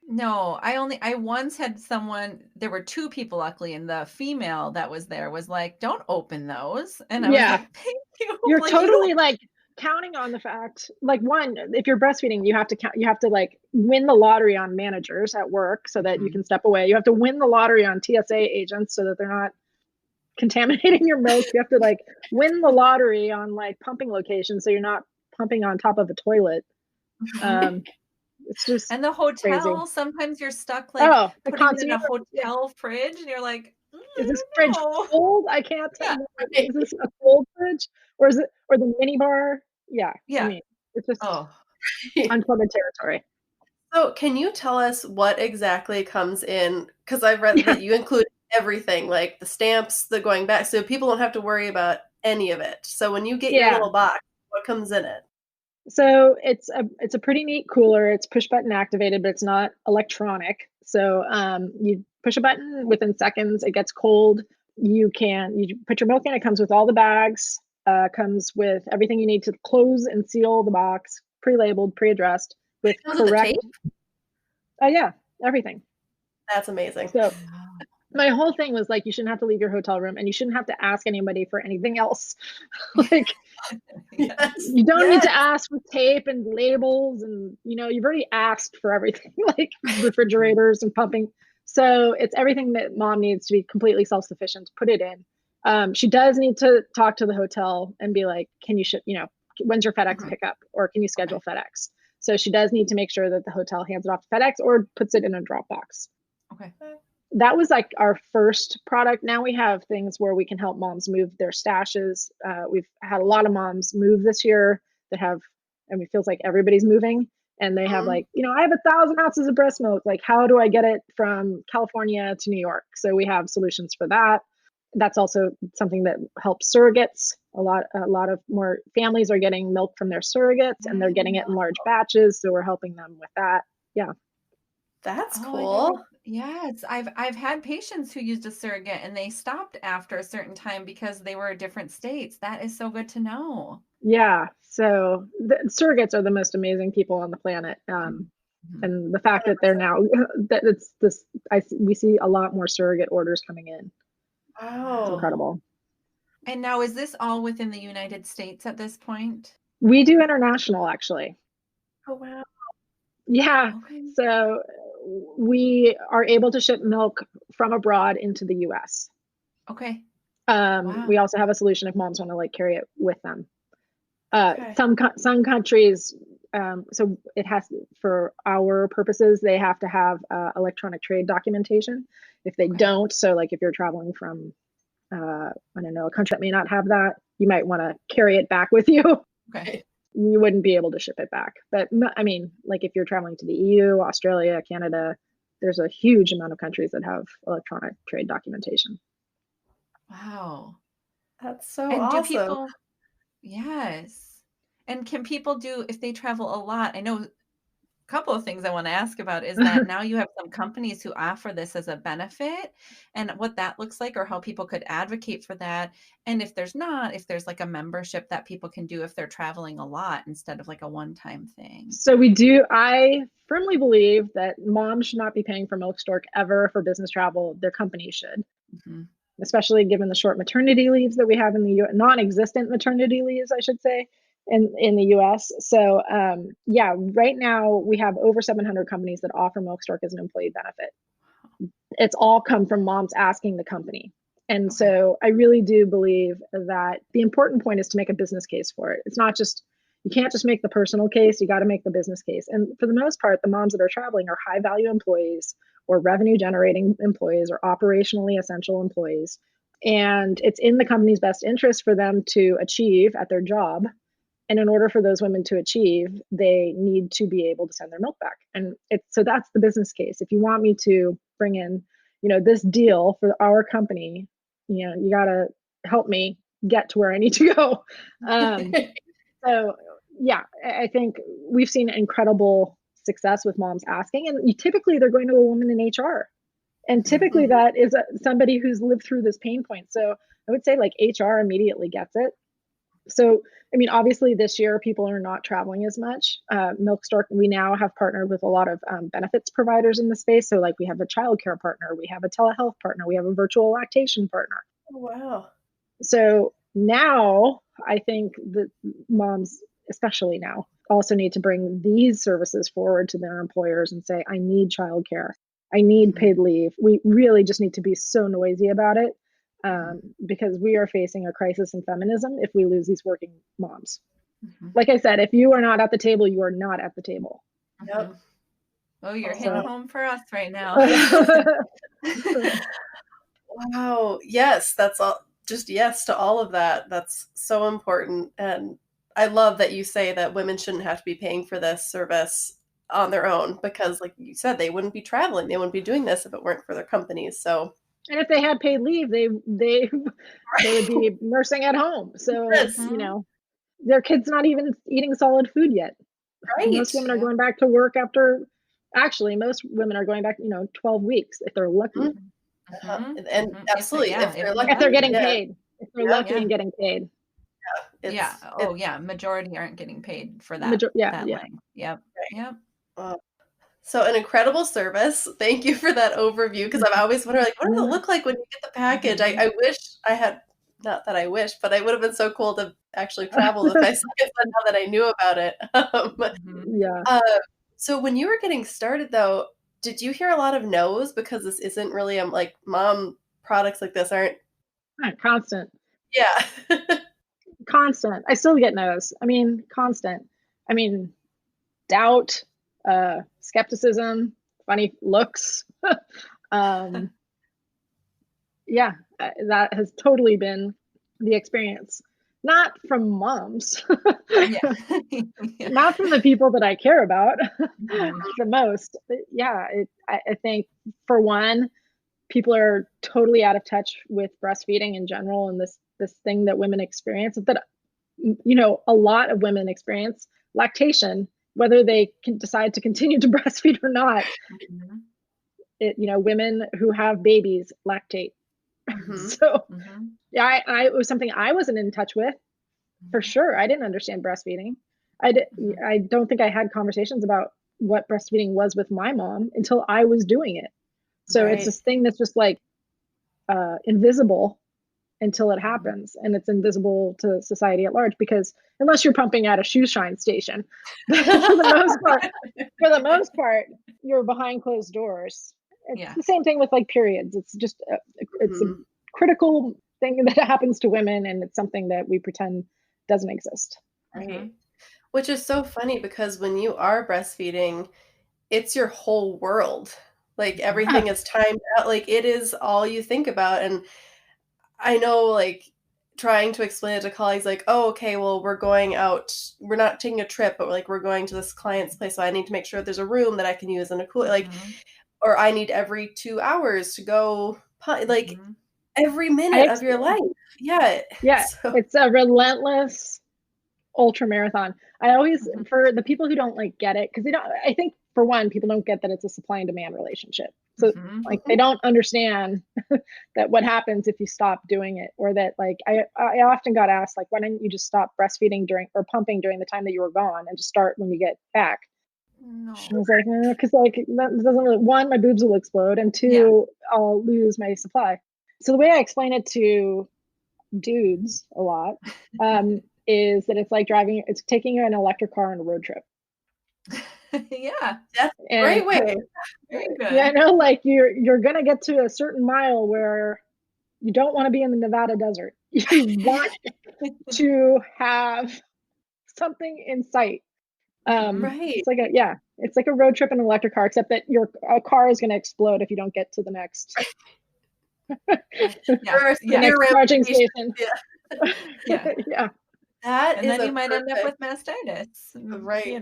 No, I once had someone, there were two people luckily, and the female that was there was like, "Don't open those." And I was Yeah, like, "Thank you." you're Like, you totally don't. like counting on the fact, like, one, if you're breastfeeding, you have to count, you have to like win the lottery on managers at work so that you Mhm. can step away. You have to win the lottery on TSA agents so that they're not contaminating your milk. You have to like win the lottery on like pumping locations so you're not pumping on top of a toilet. Mhm. Um, it's just And the crazy. hotel, sometimes you're stuck like Oh, the putting it in concierge. a Yeah. hotel fridge and you're like, Is I this fridge don't know." cold? I can't tell. Yeah, Is this a cold fridge or is it, or the mini bar? Yeah. I yeah. mean, it's just Oh. uncharted territory. So, can you tell us what exactly comes in? Because I've read Yeah. that you include everything, like the stamps, the going back, so people don't have to worry about any of it. So, when you get your Yeah. little box, what comes in it? So it's a pretty neat cooler. It's push button activated, but it's not electronic. So you push a button within seconds, it gets cold. You put your milk in. It comes with all the bags. Comes with everything you need to close and seal the box, pre-labeled, pre-addressed with Comes with the correct. tape? Yeah, everything. That's amazing. So Wow. my whole thing was like, you shouldn't have to leave your hotel room, and you shouldn't have to ask anybody for anything else. Like, Yes. you don't need Yes. to ask for tape and labels, and you've already asked for everything, like Mhm. refrigerators and pumping. So it's everything that mom needs to be completely self-sufficient to put it in. She does need to talk to the hotel and be like, can you ship, when's your FedEx Mhm. pickup, or can you schedule Okay. FedEx? So she does need to make sure that the hotel hands it off to FedEx or puts it in a Dropbox. Okay. That was like our first product. Now we have things where we can help moms move their stashes. We've had a lot of moms move this year that have, I mean, it feels like everybody's moving, and they have Mhm. like, I have 1,000 ounces of breast milk. Like, how do I get it from California to New York? So we have solutions for that. That's also something that helps surrogates. A lot of more families are getting milk from their surrogates, and they're getting it in large batches. So we're helping them with that. Yeah. That's Oh, I never. cool. Yes, I've had patients who used a surrogate and they stopped after a certain time because they were different states. That is so good to know. Yeah, so the surrogates are the most amazing people on the planet, Mhm. Mhm. and the fact that they're now that it's this, we see a lot more surrogate orders coming in. It's Wow. incredible. And now is this all within the United States at this point? We do international, actually. Oh, wow. Yeah, Okay. so we are able to ship milk from abroad into the US. Okay. We Wow. also have a solution if moms want to like carry it with them. Okay. Some countries, so it has, for our purposes, they have to have electronic trade documentation. If they Okay. don't, so like if you're traveling from, I don't know, a country that may not have that, you might want to carry it back with you. Okay. Okay. You wouldn't be able to ship it back. But I mean, like if you're traveling to the EU, Australia, Canada, there's a huge amount of countries that have electronic trade documentation. Wow. That's so And do awesome. people, yes. And can people do, if they travel a lot? I know couple of things I want to ask about is that now you have some companies who offer this as a benefit and what that looks like or how people could advocate for that. And if there's not, if there's like a membership that people can do if they're traveling a lot instead of like a one-time thing. So we do. I firmly believe that moms should not be paying for Milk Stork ever for business travel. Their company should, Mhm. especially given the short maternity leaves that we have in the non-existent maternity leaves, I should say, in the US. So yeah, right now we have over 700 companies that offer Milk Stork as an employee benefit. It's all come from moms asking the company. And Okay. so I really do believe that the important point is to make a business case for it. It's not just, you can't just make the personal case, you got to make the business case. And for the most part, the moms that are traveling are high value employees or revenue generating employees or operationally essential employees. And it's in the company's best interest for them to achieve at their job. And in order for those women to achieve, they need to be able to send their milk back. And it's, so that's the business case. If you want me to bring in, this deal for our company, you got to help me get to where I need to go. Um, so yeah, I think we've seen incredible success with moms asking, and typically they're going to a woman in HR. And typically that is somebody who's lived through this pain point. So I would say like HR immediately gets it. So, I mean, obviously this year people are not traveling as much. Milk Stork, we now have partnered with a lot of benefits providers in the space. So like we have a childcare partner, we have a telehealth partner, we have a virtual lactation partner. Oh, wow. So now I think that moms, especially now, also need to bring these services forward to their employers and say, I need childcare. I need paid leave. We really just need to be so noisy about it because we are facing a crisis in feminism if we lose these working moms. Like I said, if you are not at the table, you are not at the table. Yep. Oh, you're hitting home for us right now. Wow. Yes, that's all. Just yes to all of that. That's so important. And I love that you say that women shouldn't have to be paying for this service on their own because, like you said, they wouldn't be traveling. They wouldn't be doing this if it weren't for their companies. So, and if they had paid leave, they would be nursing at home. So it's, you know, their kids not even eating solid food yet. Right. Most women are going back to work after. Actually, most women are going back, 12 weeks if they're lucky. And absolutely, if they're lucky, if they're getting paid, if they're lucky and getting paid. Majority aren't getting paid for that. That length. Yep. So an incredible service. Thank you for that overview because I've always wondered, like, what does it look like when you get the package? I wish I had, not that I wish, but it would have been so cool to actually travel with my son now that I knew about it. So when you were getting started, though, did you hear a lot of no's because this isn't really like mom products like this aren't constant? Yeah. Constant. I still get no's. I mean, constant. I mean, doubt, skepticism, funny looks. That has totally been the experience. Not from moms, not from the people that I care about the most. But I think for one, people are totally out of touch with breastfeeding in general and this thing that women experience. That a lot of women experience lactation, whether they can decide to continue to breastfeed or not. Women who have babies lactate. So it was something I wasn't in touch with for sure. I didn't understand breastfeeding. I don't think I had conversations about what breastfeeding was with my mom until I was doing it. So it's this thing that's just like invisible until it happens, and it's invisible to society at large because unless you're pumping at a shoe shine station, for the most part, you're behind closed doors. It's the same thing with like periods. It's just it's a critical thing that happens to women, and it's something that we pretend doesn't exist. Right. Which is so funny because when you are breastfeeding, it's your whole world. Like everything is timed out. Like it is all you think about. And I know, like, trying to explain it to colleagues, like, oh, okay, well, we're going out. We're not taking a trip, but like we're going to this client's place, so I need to make sure there's a room that I can use in a cool, like, or I need every 2 hours to go, like, every minute of your life. So. It's a relentless ultra marathon. I always, for the people who don't like get it, because I think for one, people don't get that it's a supply and demand relationship. So like they don't understand that what happens if you stop doing it, or that like I often got asked, like, why didn't you just stop breastfeeding or pumping during the time that you were gone and just start when you get back? No. I was like, because like that doesn't really, one, my boobs will explode, and two, I'll lose my supply. So the way I explain it to dudes a lot is that it's like it's taking an electric car on a road trip. That's a great way. Very good. Yeah, I know, like you're gonna get to a certain mile where you don't want to be in the Nevada desert. You want to have something in sight. It's like it's like a road trip in an electric car, except that your car is gonna explode if you don't get to the next next charging station. And then you might end up with mastitis, right?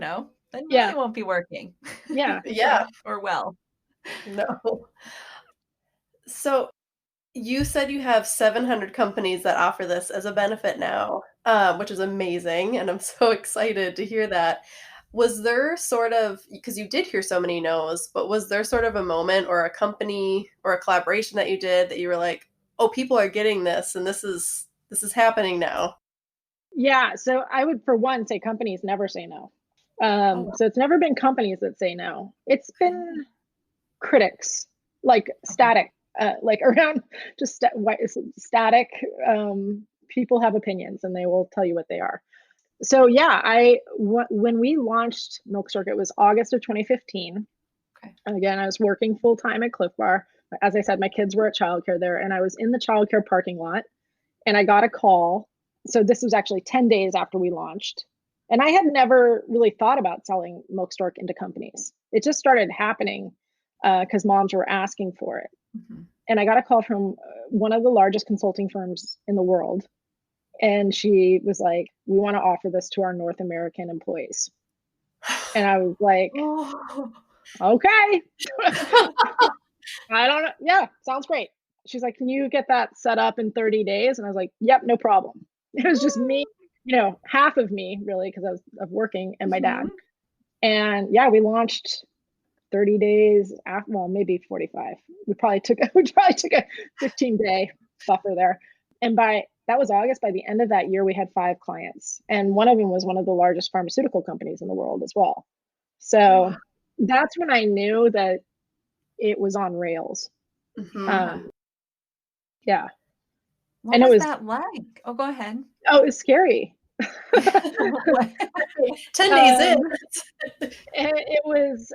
Then it won't be working. Or well. No. So you said you have 700 companies that offer this as a benefit now, which is amazing, and I'm so excited to hear that. Was there sort of, because you did hear so many no's, but was there sort of a moment or a company or a collaboration that you did that you were like, oh, people are getting this and this is happening now? Yeah. So I would, for one, say companies never say no. Oh, So it's never been companies that say no. It's okay. been critics, like static, like around just static. People have opinions and they will tell you what they are. So yeah, when we launched Milk Stork, it was August of 2015. Okay. And again, I was working full time at Cliff Bar. As I said, my kids were at childcare there, and I was in the childcare parking lot, and I got a call. So this was actually 10 days after we launched. And I had never really thought about selling Milk Stork into companies. It just started happening because moms were asking for it. Mm-hmm. And I got a call from one of the largest consulting firms in the world. And she was like, we want to offer this to our North American employees. And I was like, Oh. okay. I don't know. Yeah, sounds great. She's like, can you get that set up in 30 days? And I was like, yep, no problem. It was just me, half of me really, because I was working, and my dad. And yeah, we launched 30 days after, well, maybe 45. We probably took a 15-day buffer there. And that was August. By the end of that year, we had 5 clients. And one of them was one of the largest pharmaceutical companies in the world as well. So that's when I knew that it was on rails. Mm-hmm. Yeah. What And was that like? Oh, go ahead. Oh, it was scary. 10 days in. It was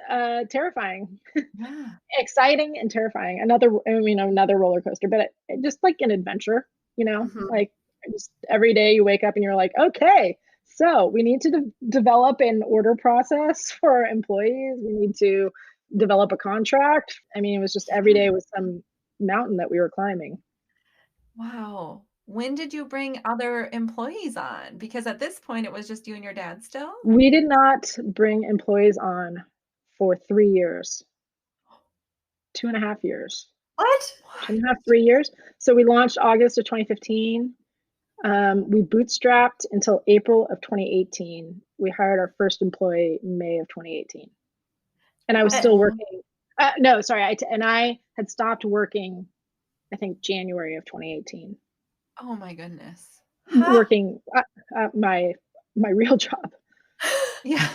terrifying. Yeah. Exciting and terrifying. Another roller coaster, but it just like an adventure, Mm-hmm. like just every day you wake up and you're like, okay, so we need to develop an order process for our employees. We need to develop a contract. I mean, it was just every day was some mountain that we were climbing. Wow. When did you bring other employees on? Because at this point, it was just you and your dad still? We did not bring employees on for 3 years. 2.5 years. What? 2.5, 3 years. So we launched August of 2015. We bootstrapped until April of 2018. We hired our first employee May of 2018. And I was still working. No, sorry. I had stopped working, I think, January of 2018. Oh my goodness. Working my real job. Yeah.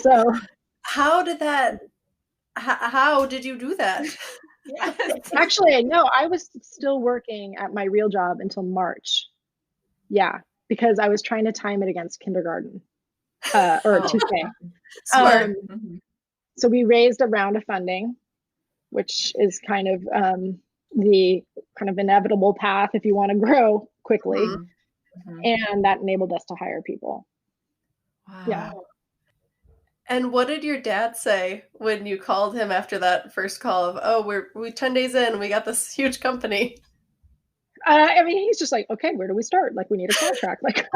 So how did you do that? Yes. Actually, no, I was still working at my real job until March. Yeah, because I was trying to time it against kindergarten or 2K. Smart. So we raised a round of funding, which is kind of the kind of inevitable path if you want to grow quickly. Mm-hmm. And that enabled us to hire people. Wow. Yeah. And what did your dad say when you called him after that first call of, oh, we're 10 days in, we got this huge company? I mean, he's just like, okay, where do we start? Like, we need a contract. Like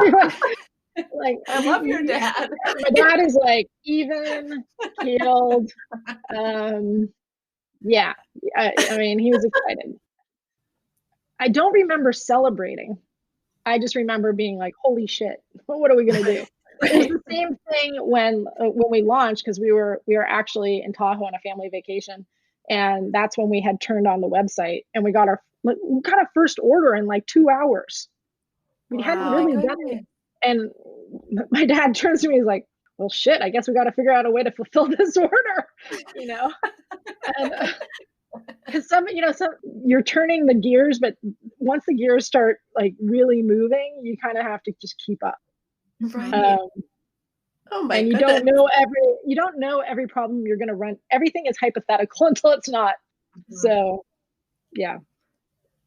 I love your dad. My dad is like even keeled. Yeah. I mean, he was excited. I don't remember celebrating. I just remember being like, holy shit, what are we going to do? It was the same thing when we launched, because we were actually in Tahoe on a family vacation. And that's when we had turned on the website and we got our first order in like 2 hours. We hadn't really done it. And my dad turns to me, he's like, well, shit, I guess we got to figure out a way to fulfill this order, and because you're turning the gears, but once the gears start like really moving, you kind of have to just keep up. Right. Oh my and you goodness. don't know every problem you're going to run. Everything is hypothetical until it's not. So yeah.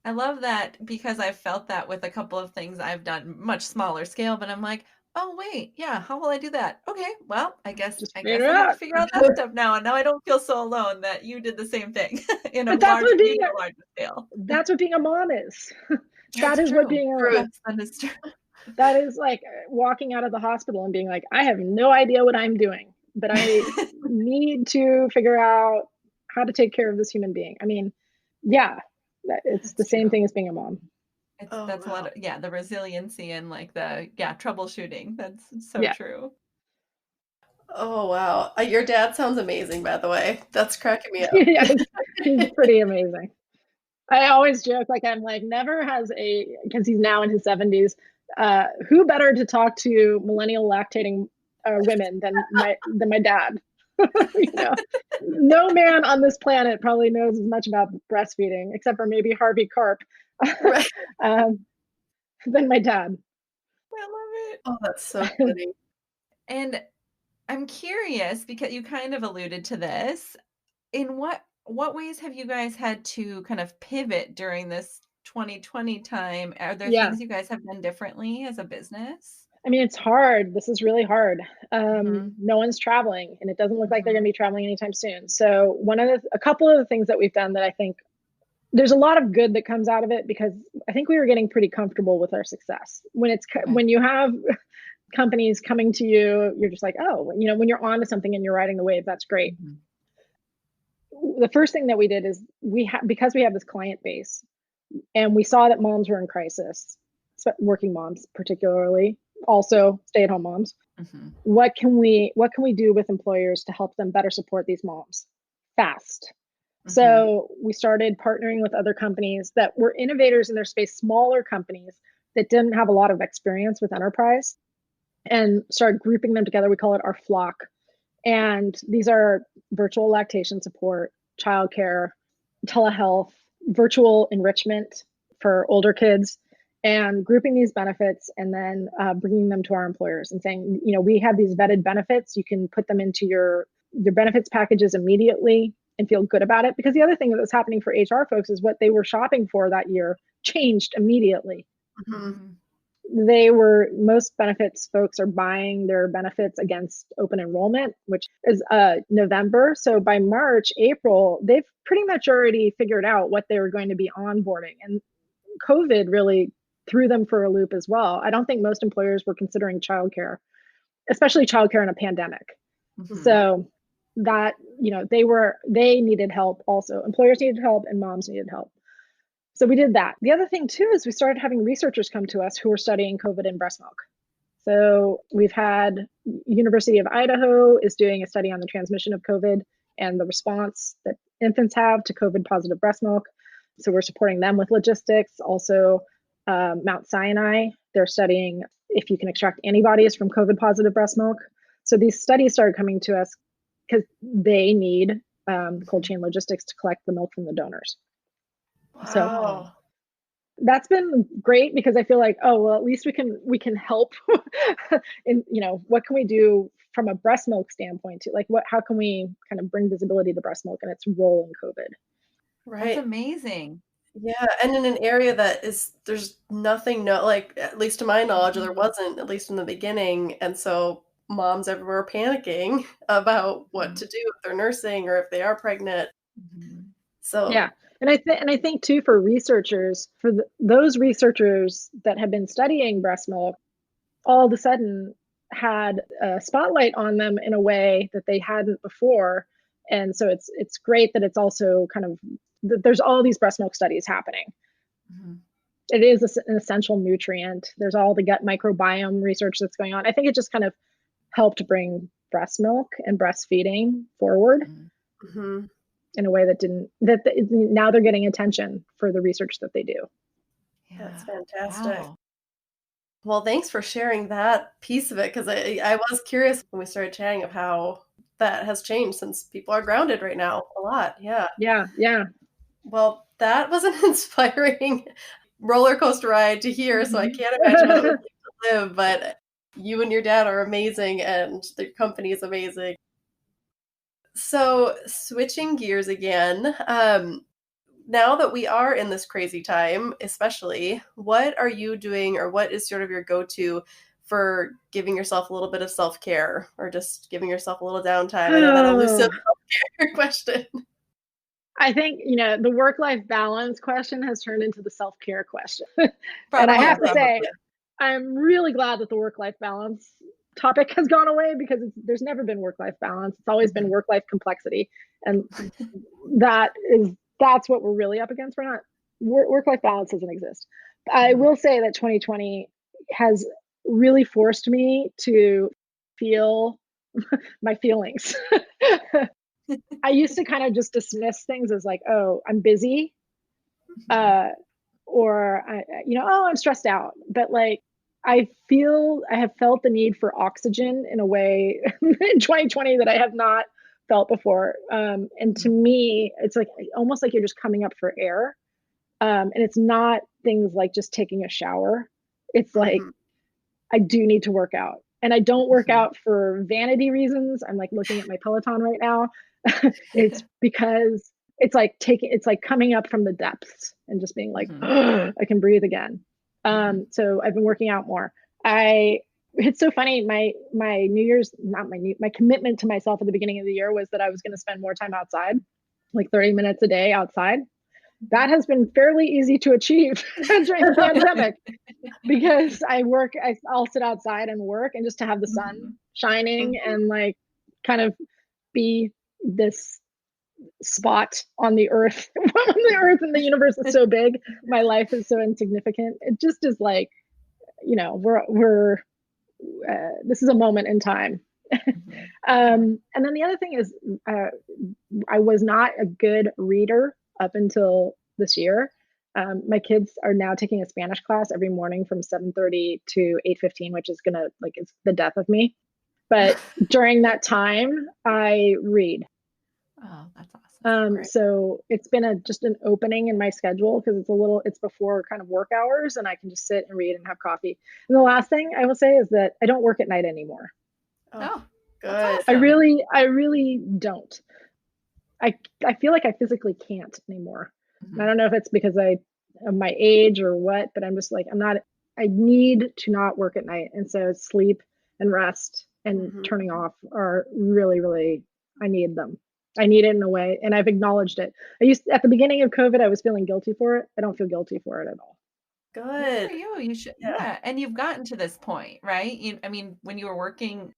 I love that, because I've felt that with a couple of things I've done, much smaller scale, but I'm like, oh wait, yeah, how will I do that? Okay, well, I guess I have to figure out that stuff now, and now I don't feel so alone that you did the same thing in a larger scale. That's what being a mom is. That is what being that is like walking out of the hospital and being like, I have no idea what I'm doing, but I need to figure out how to take care of this human being. I mean, yeah, it's the same thing as being a mom. That's a lot of, the resiliency and like the troubleshooting. That's so true. Oh, wow. Your dad sounds amazing, by the way. That's cracking me up. Yeah, he's pretty amazing. I always joke, like, I'm like, never has because he's now in his 70s, who better to talk to millennial lactating women than my dad? You know, no man on this planet probably knows as much about breastfeeding, except for maybe Harvey Karp, Right. um, than my dad. I love it. Oh, that's so funny. And I'm curious because you kind of alluded to this. In what ways have you guys had to kind of pivot during this 2020 time? Are there Yeah. things you guys have done differently as a business? I mean, it's hard. This is really hard. Mhm, No one's traveling, and it doesn't look like they're going to mhm, be traveling anytime soon. So, a couple of the things that we've done that I think there's a lot of good that comes out of it, because I think we were getting pretty comfortable with our success. okay. When you have companies coming to you, you're just like, oh, when you're onto something and you're riding the wave, that's great. Mhm, The first thing that we did is because we have this client base, and we saw that moms were in crisis, working moms particularly, also stay-at-home moms. mhm, What can we do with employers to help them better support these moms fast? mhm, So we started partnering with other companies that were innovators in their space, smaller companies that didn't have a lot of experience with enterprise, and started grouping them together. We call it our flock. And these are virtual lactation support, childcare, telehealth, virtual enrichment for older kids, and grouping these benefits, and then bringing them to our employers and saying, we have these vetted benefits. You can put them into your benefits packages immediately and feel good about it. Because the other thing that was happening for HR folks is what they were shopping for that year changed immediately. Mhm. mhm. Most benefits folks are buying their benefits against open enrollment, which is November. So by March, April, they've pretty much already figured out what they were going to be onboarding. And COVID really threw them for a loop as well. I don't think most employers were considering childcare, especially childcare in a pandemic. Mhm. Mhm. So that, they needed help also. Employers needed help and moms needed help. So we did that. The other thing too is we started having researchers come to us who were studying COVID in breast milk. So we've had University of Idaho is doing a study on the transmission of COVID and the response that infants have to COVID positive breast milk. So we're supporting them with logistics. Also, Mount Sinai, they're studying if you can extract antibodies from COVID positive breast milk. So these studies started coming to us because they need cold Mhm. chain logistics to collect the milk from the donors. So Wow. Wow. that's been great, because I feel like, oh, well, at least we can help. And what can we do from a breast milk standpoint too? Like, how can we kind of bring visibility to breast milk and its role in COVID? That's Right. amazing. Yeah, and in an area that there's nothing, no, like, at least to my knowledge, there Mhm, wasn't, at least in the beginning, and so moms everywhere are panicking about what mhm, to do if they're nursing or if they are pregnant. mhm, Yeah, So and I think too, for researchers, those researchers that have been studying breast milk, all of a sudden had a spotlight on them in a way that they hadn't before. And so it's great that it's also kind of that there's all these breast milk studies happening. mhm. It is an essential nutrient. There's all the gut microbiome research that's going on. I think it just kind of helped bring breast milk and breastfeeding forward Mhm. mhm. in a way that didn't that now they're getting attention for the research that they do. That's Yeah. fantastic. Wow. Well, thanks for sharing that piece of it, because I was curious when we started chatting of how that has changed since people are grounded right now a lot, yeah. Yeah, yeah. Well, that was an inspiring roller coaster ride to hear, so I Mhm. can't imagine what it was like to live, but you and your dad are amazing, and the company is amazing. So, switching gears again, now that we are in this crazy time, especially, what are you doing, or what is sort of your go-to for giving yourself a little bit of self-care or just giving yourself a little downtime? I know that elusive Oh, question. I think, the work-life balance question has turned into the self-care question. And I Probably, have to say, Probably. I'm really glad that the work-life balance topic has gone away, because there's never been work-life balance. It's always been Mhm. work-life complexity. And that is that's what we're really up against. We're not work-life balance doesn't exist. I Mhm. will say that 2020 has really forced me to feel my feelings. I used to kind of just dismiss things as like, oh, I'm busy, uh, or oh, I'm stressed out. But like, I have felt the need for oxygen in a way in 2020 that I have not felt before. And to me, it's like almost like you're just coming up for air. And it's not things like just taking a shower. It's like, I do need to work out. And I don't work out for vanity reasons. I'm like looking at my Peloton right now. It's because it's like coming up from the depths and just being like, I can breathe again. So I've been working out more. It's so funny. My New Year's, my commitment to myself at the beginning of the year was that I was going to spend more time outside, like 30 minutes a day outside. That has been fairly easy to achieve during the pandemic because I'll sit outside and work, and just to have the sun shining and like kind of be this spot on the earth and the universe is so big, my life is so insignificant. It just is like, we're this is a moment in time. And then the other thing is, I was not a good reader up until this year. My kids are now taking a Spanish class every morning from 7:30 to 8:15, which is gonna it's the death of me. But during that time, I read. Oh, that's awesome. So it's been just an opening in my schedule because it's before kind of work hours, and I can just sit and read and have coffee. And the last thing I will say is that I don't work at night anymore. Oh, good. Awesome. I really don't. I feel like I physically can't anymore. I don't know if it's because of my age or what, but I'm just like, I need to not work at night. And so sleep and rest and turning off are really, really, I need them. I need it in a way, and I've acknowledged it. At the beginning of COVID, I was feeling guilty for it. I don't feel guilty for it at all. Good. For you. You should, yeah. And you've gotten to this point, right? When you were working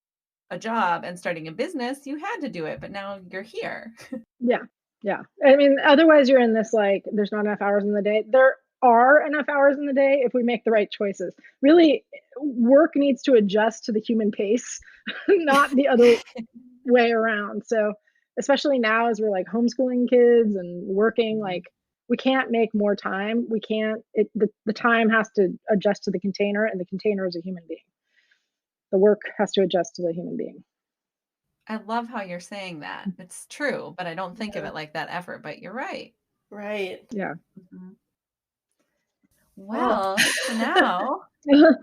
a job and starting a business, you had to do it, but now you're here. Yeah. I mean, otherwise you're in this, like, there's not enough hours in the day. There are enough hours in the day if we make the right choices. Really, work needs to adjust to the human pace, not the other way around. So especially now as we're like homeschooling kids and working, like we can't make more time. We can't, the time has to adjust to the container, and the container is a human being. The work has to adjust to the human being. I love how you're saying that. It's true, but I don't think of it like that ever, but you're right. Right. Yeah. Well, so now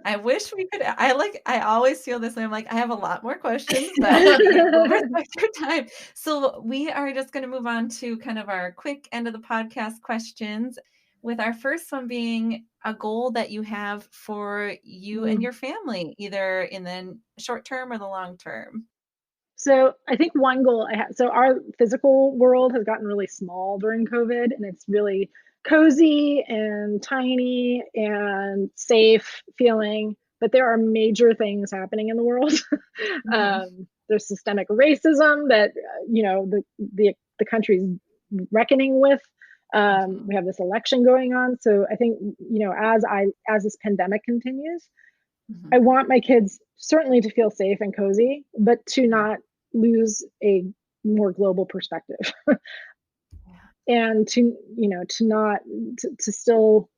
I wish we could, I always feel this way. I'm like, I have a lot more questions, but we'll respect your time. So we are just going to move on to kind of our quick end of the podcast questions, with our first one being a goal that you have for you and your family, either in the short term or the long term. So I think one goal I have, so our physical world has gotten really small during COVID, and it's really cozy and tiny and safe feeling, but there are major things happening in the world. There's systemic racism that, the country's reckoning with. We have this election going on. So I think, as this pandemic continues, I want my kids certainly to feel safe and cozy, but to not lose a more global perspective. And to still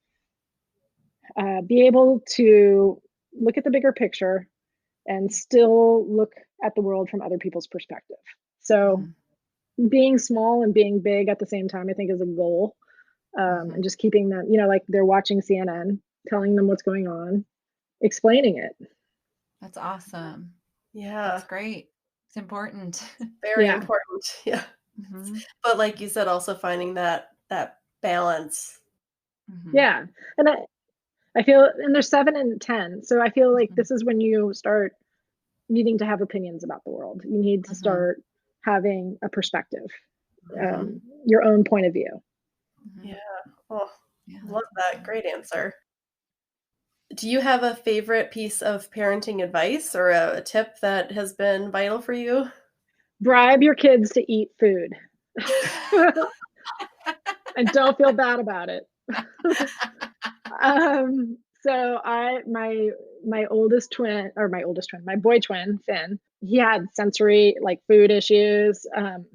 be able to look at the bigger picture and still look at the world from other people's perspective. So being small and being big at the same time, I think, is a goal. And just keeping them, like they're watching CNN, telling them what's going on, explaining it. That's awesome. Yeah. That's great. It's important. Very important. Yeah. But like you said, also finding that balance. Yeah. And I feel, and they're 7 and 10. So I feel like this is when you start needing to have opinions about the world. You need to start having a perspective, your own point of view. Yeah. Oh, love that. Great answer. Do you have a favorite piece of parenting advice or a tip that has been vital for you? Bribe your kids to eat food. And don't feel bad about it. So my boy twin, Finn, he had sensory, like food issues.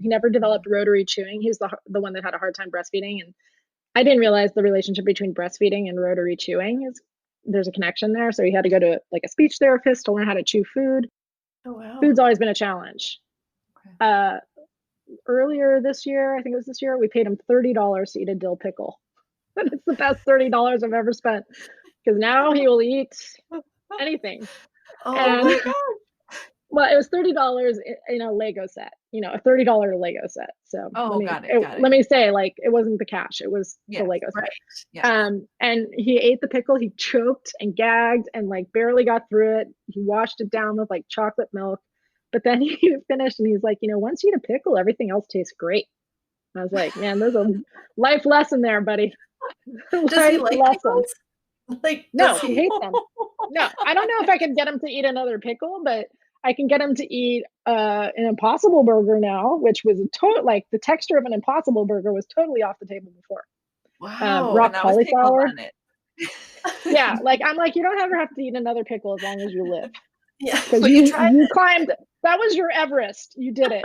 He never developed rotary chewing. He was the one that had a hard time breastfeeding. And I didn't realize the relationship between breastfeeding and rotary chewing there's a connection there. So he had to go to like a speech therapist to learn how to chew food. Oh, wow. Food's always been a challenge. Okay. Earlier this year, I think it was this year, we paid him $30 to eat a dill pickle. And it's the best $30 I've ever spent, because now he will eat anything. Oh And my God. well, it was $30 in a Lego set, a $30 Lego set. So got it. let me say, like, it wasn't the cash, it was the Lego right. set. Yeah. And he ate the pickle, he choked and gagged and like barely got through it. He washed it down with like chocolate milk, but then he finished and he's like, once you eat a pickle, everything else tastes great. And I was like, man, there's a life lesson there, buddy. Does he like pickles? Like, no, he hates them. No, I don't know if I could get him to eat another pickle, but I can get him to eat an Impossible Burger now, which was like the texture of an Impossible Burger was totally off the table before. Wow. Rock cauliflower. On it. Yeah, like I'm like, you don't ever have to eat another pickle as long as you live. Yeah, because you climbed. That was your Everest. You did it.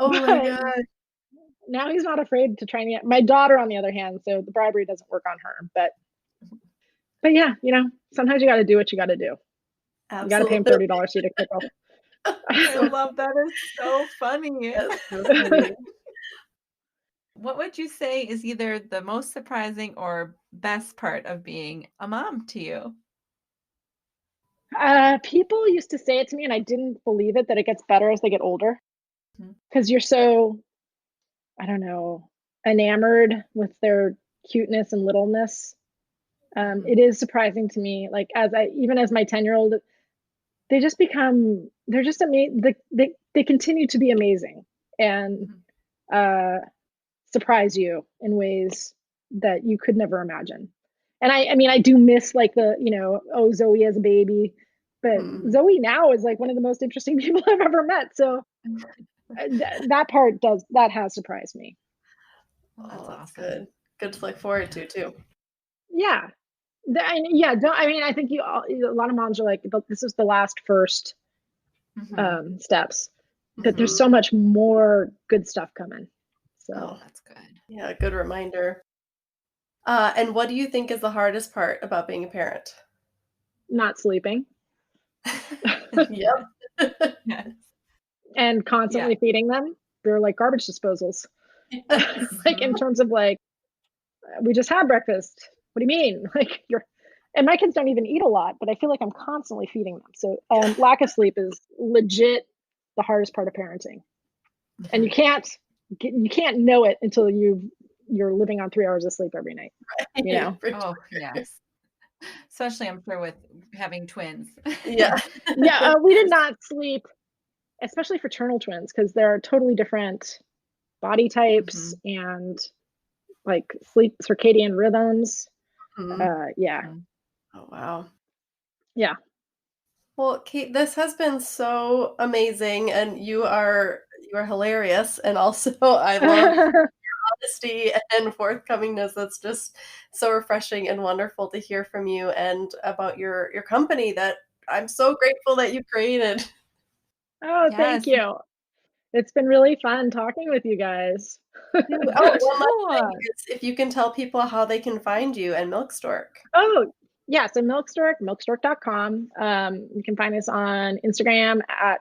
My God. Now he's not afraid to try it. My daughter, on the other hand, so the bribery doesn't work on her. But yeah, sometimes you got to do what you got to do. Absolutely. You got to pay him $30 to eat a pickle. I love that. It's so funny. So funny. What would you say is either the most surprising or best part of being a mom to you? People used to say it to me, and I didn't believe it, that it gets better as they get older, because you're so, I don't know, enamored with their cuteness and littleness. It is surprising to me, like even as my 10-year-old, they're just amazing. They continue to be amazing and surprise you in ways that you could never imagine. And I mean, I do miss like Zoe as a baby, but Zoe now is like one of the most interesting people I've ever met. So that has surprised me. That's awesome. Good to look forward to too. Yeah. I think a lot of moms are like, this is the first steps, but there's so much more good stuff coming. So that's good. Yeah, good reminder. And what do you think is the hardest part about being a parent? Not sleeping. Yep. Yes. And constantly feeding them. They're like garbage disposals. Yes. Like in terms of like, we just had breakfast. What do you mean? Like and my kids don't even eat a lot, but I feel like I'm constantly feeding them. So lack of sleep is legit the hardest part of parenting. And you can't know it until you're living on 3 hours of sleep every night. Oh, yes. Especially, I'm sure, with having twins. Yeah. Yeah. We did not sleep, especially fraternal twins, because they're totally different body types and like sleep circadian rhythms. Yeah. Oh, wow. Yeah. Well, Kate, this has been so amazing, and you are hilarious, and also I love your honesty and forthcomingness. That's just so refreshing and wonderful to hear from you, and about your company that I'm so grateful that you created. Oh, thank you. It's been really fun talking with you guys. If you can tell people how they can find you and Milk Stork. Oh, yeah. So Milk Stork, milkstork.com. You can find us on Instagram at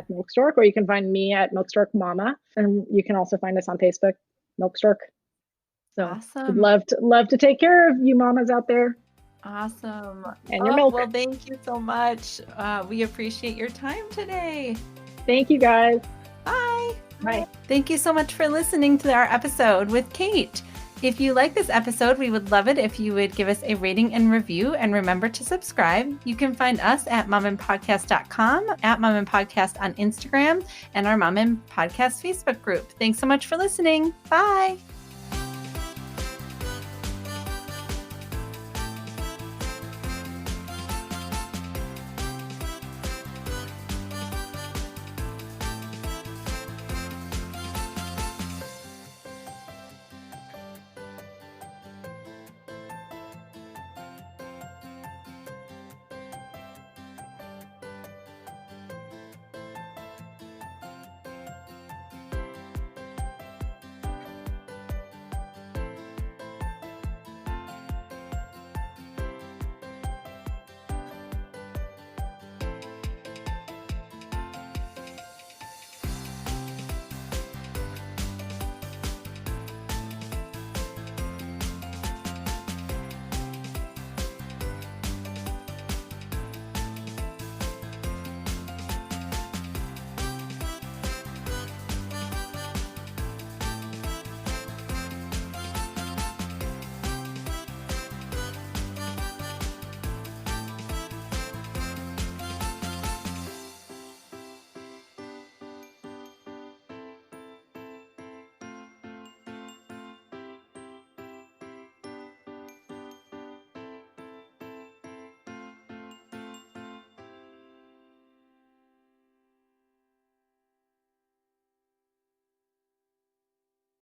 Milk Stork, or you can find me at Milk Stork Mama. And you can also find us on Facebook, Milk Stork. So awesome. I'd love to take care of you mamas out there. Awesome. And your milk. Well, thank you so much. We appreciate your time today. Thank you, guys. Bye. Bye. Thank you so much for listening to our episode with Kate. If you like this episode, we would love it if you would give us a rating and review, and remember to subscribe. You can find us at momandpodcast.com, at Mom and Podcast on Instagram, and our Mom and Podcast Facebook group. Thanks so much for listening. Bye.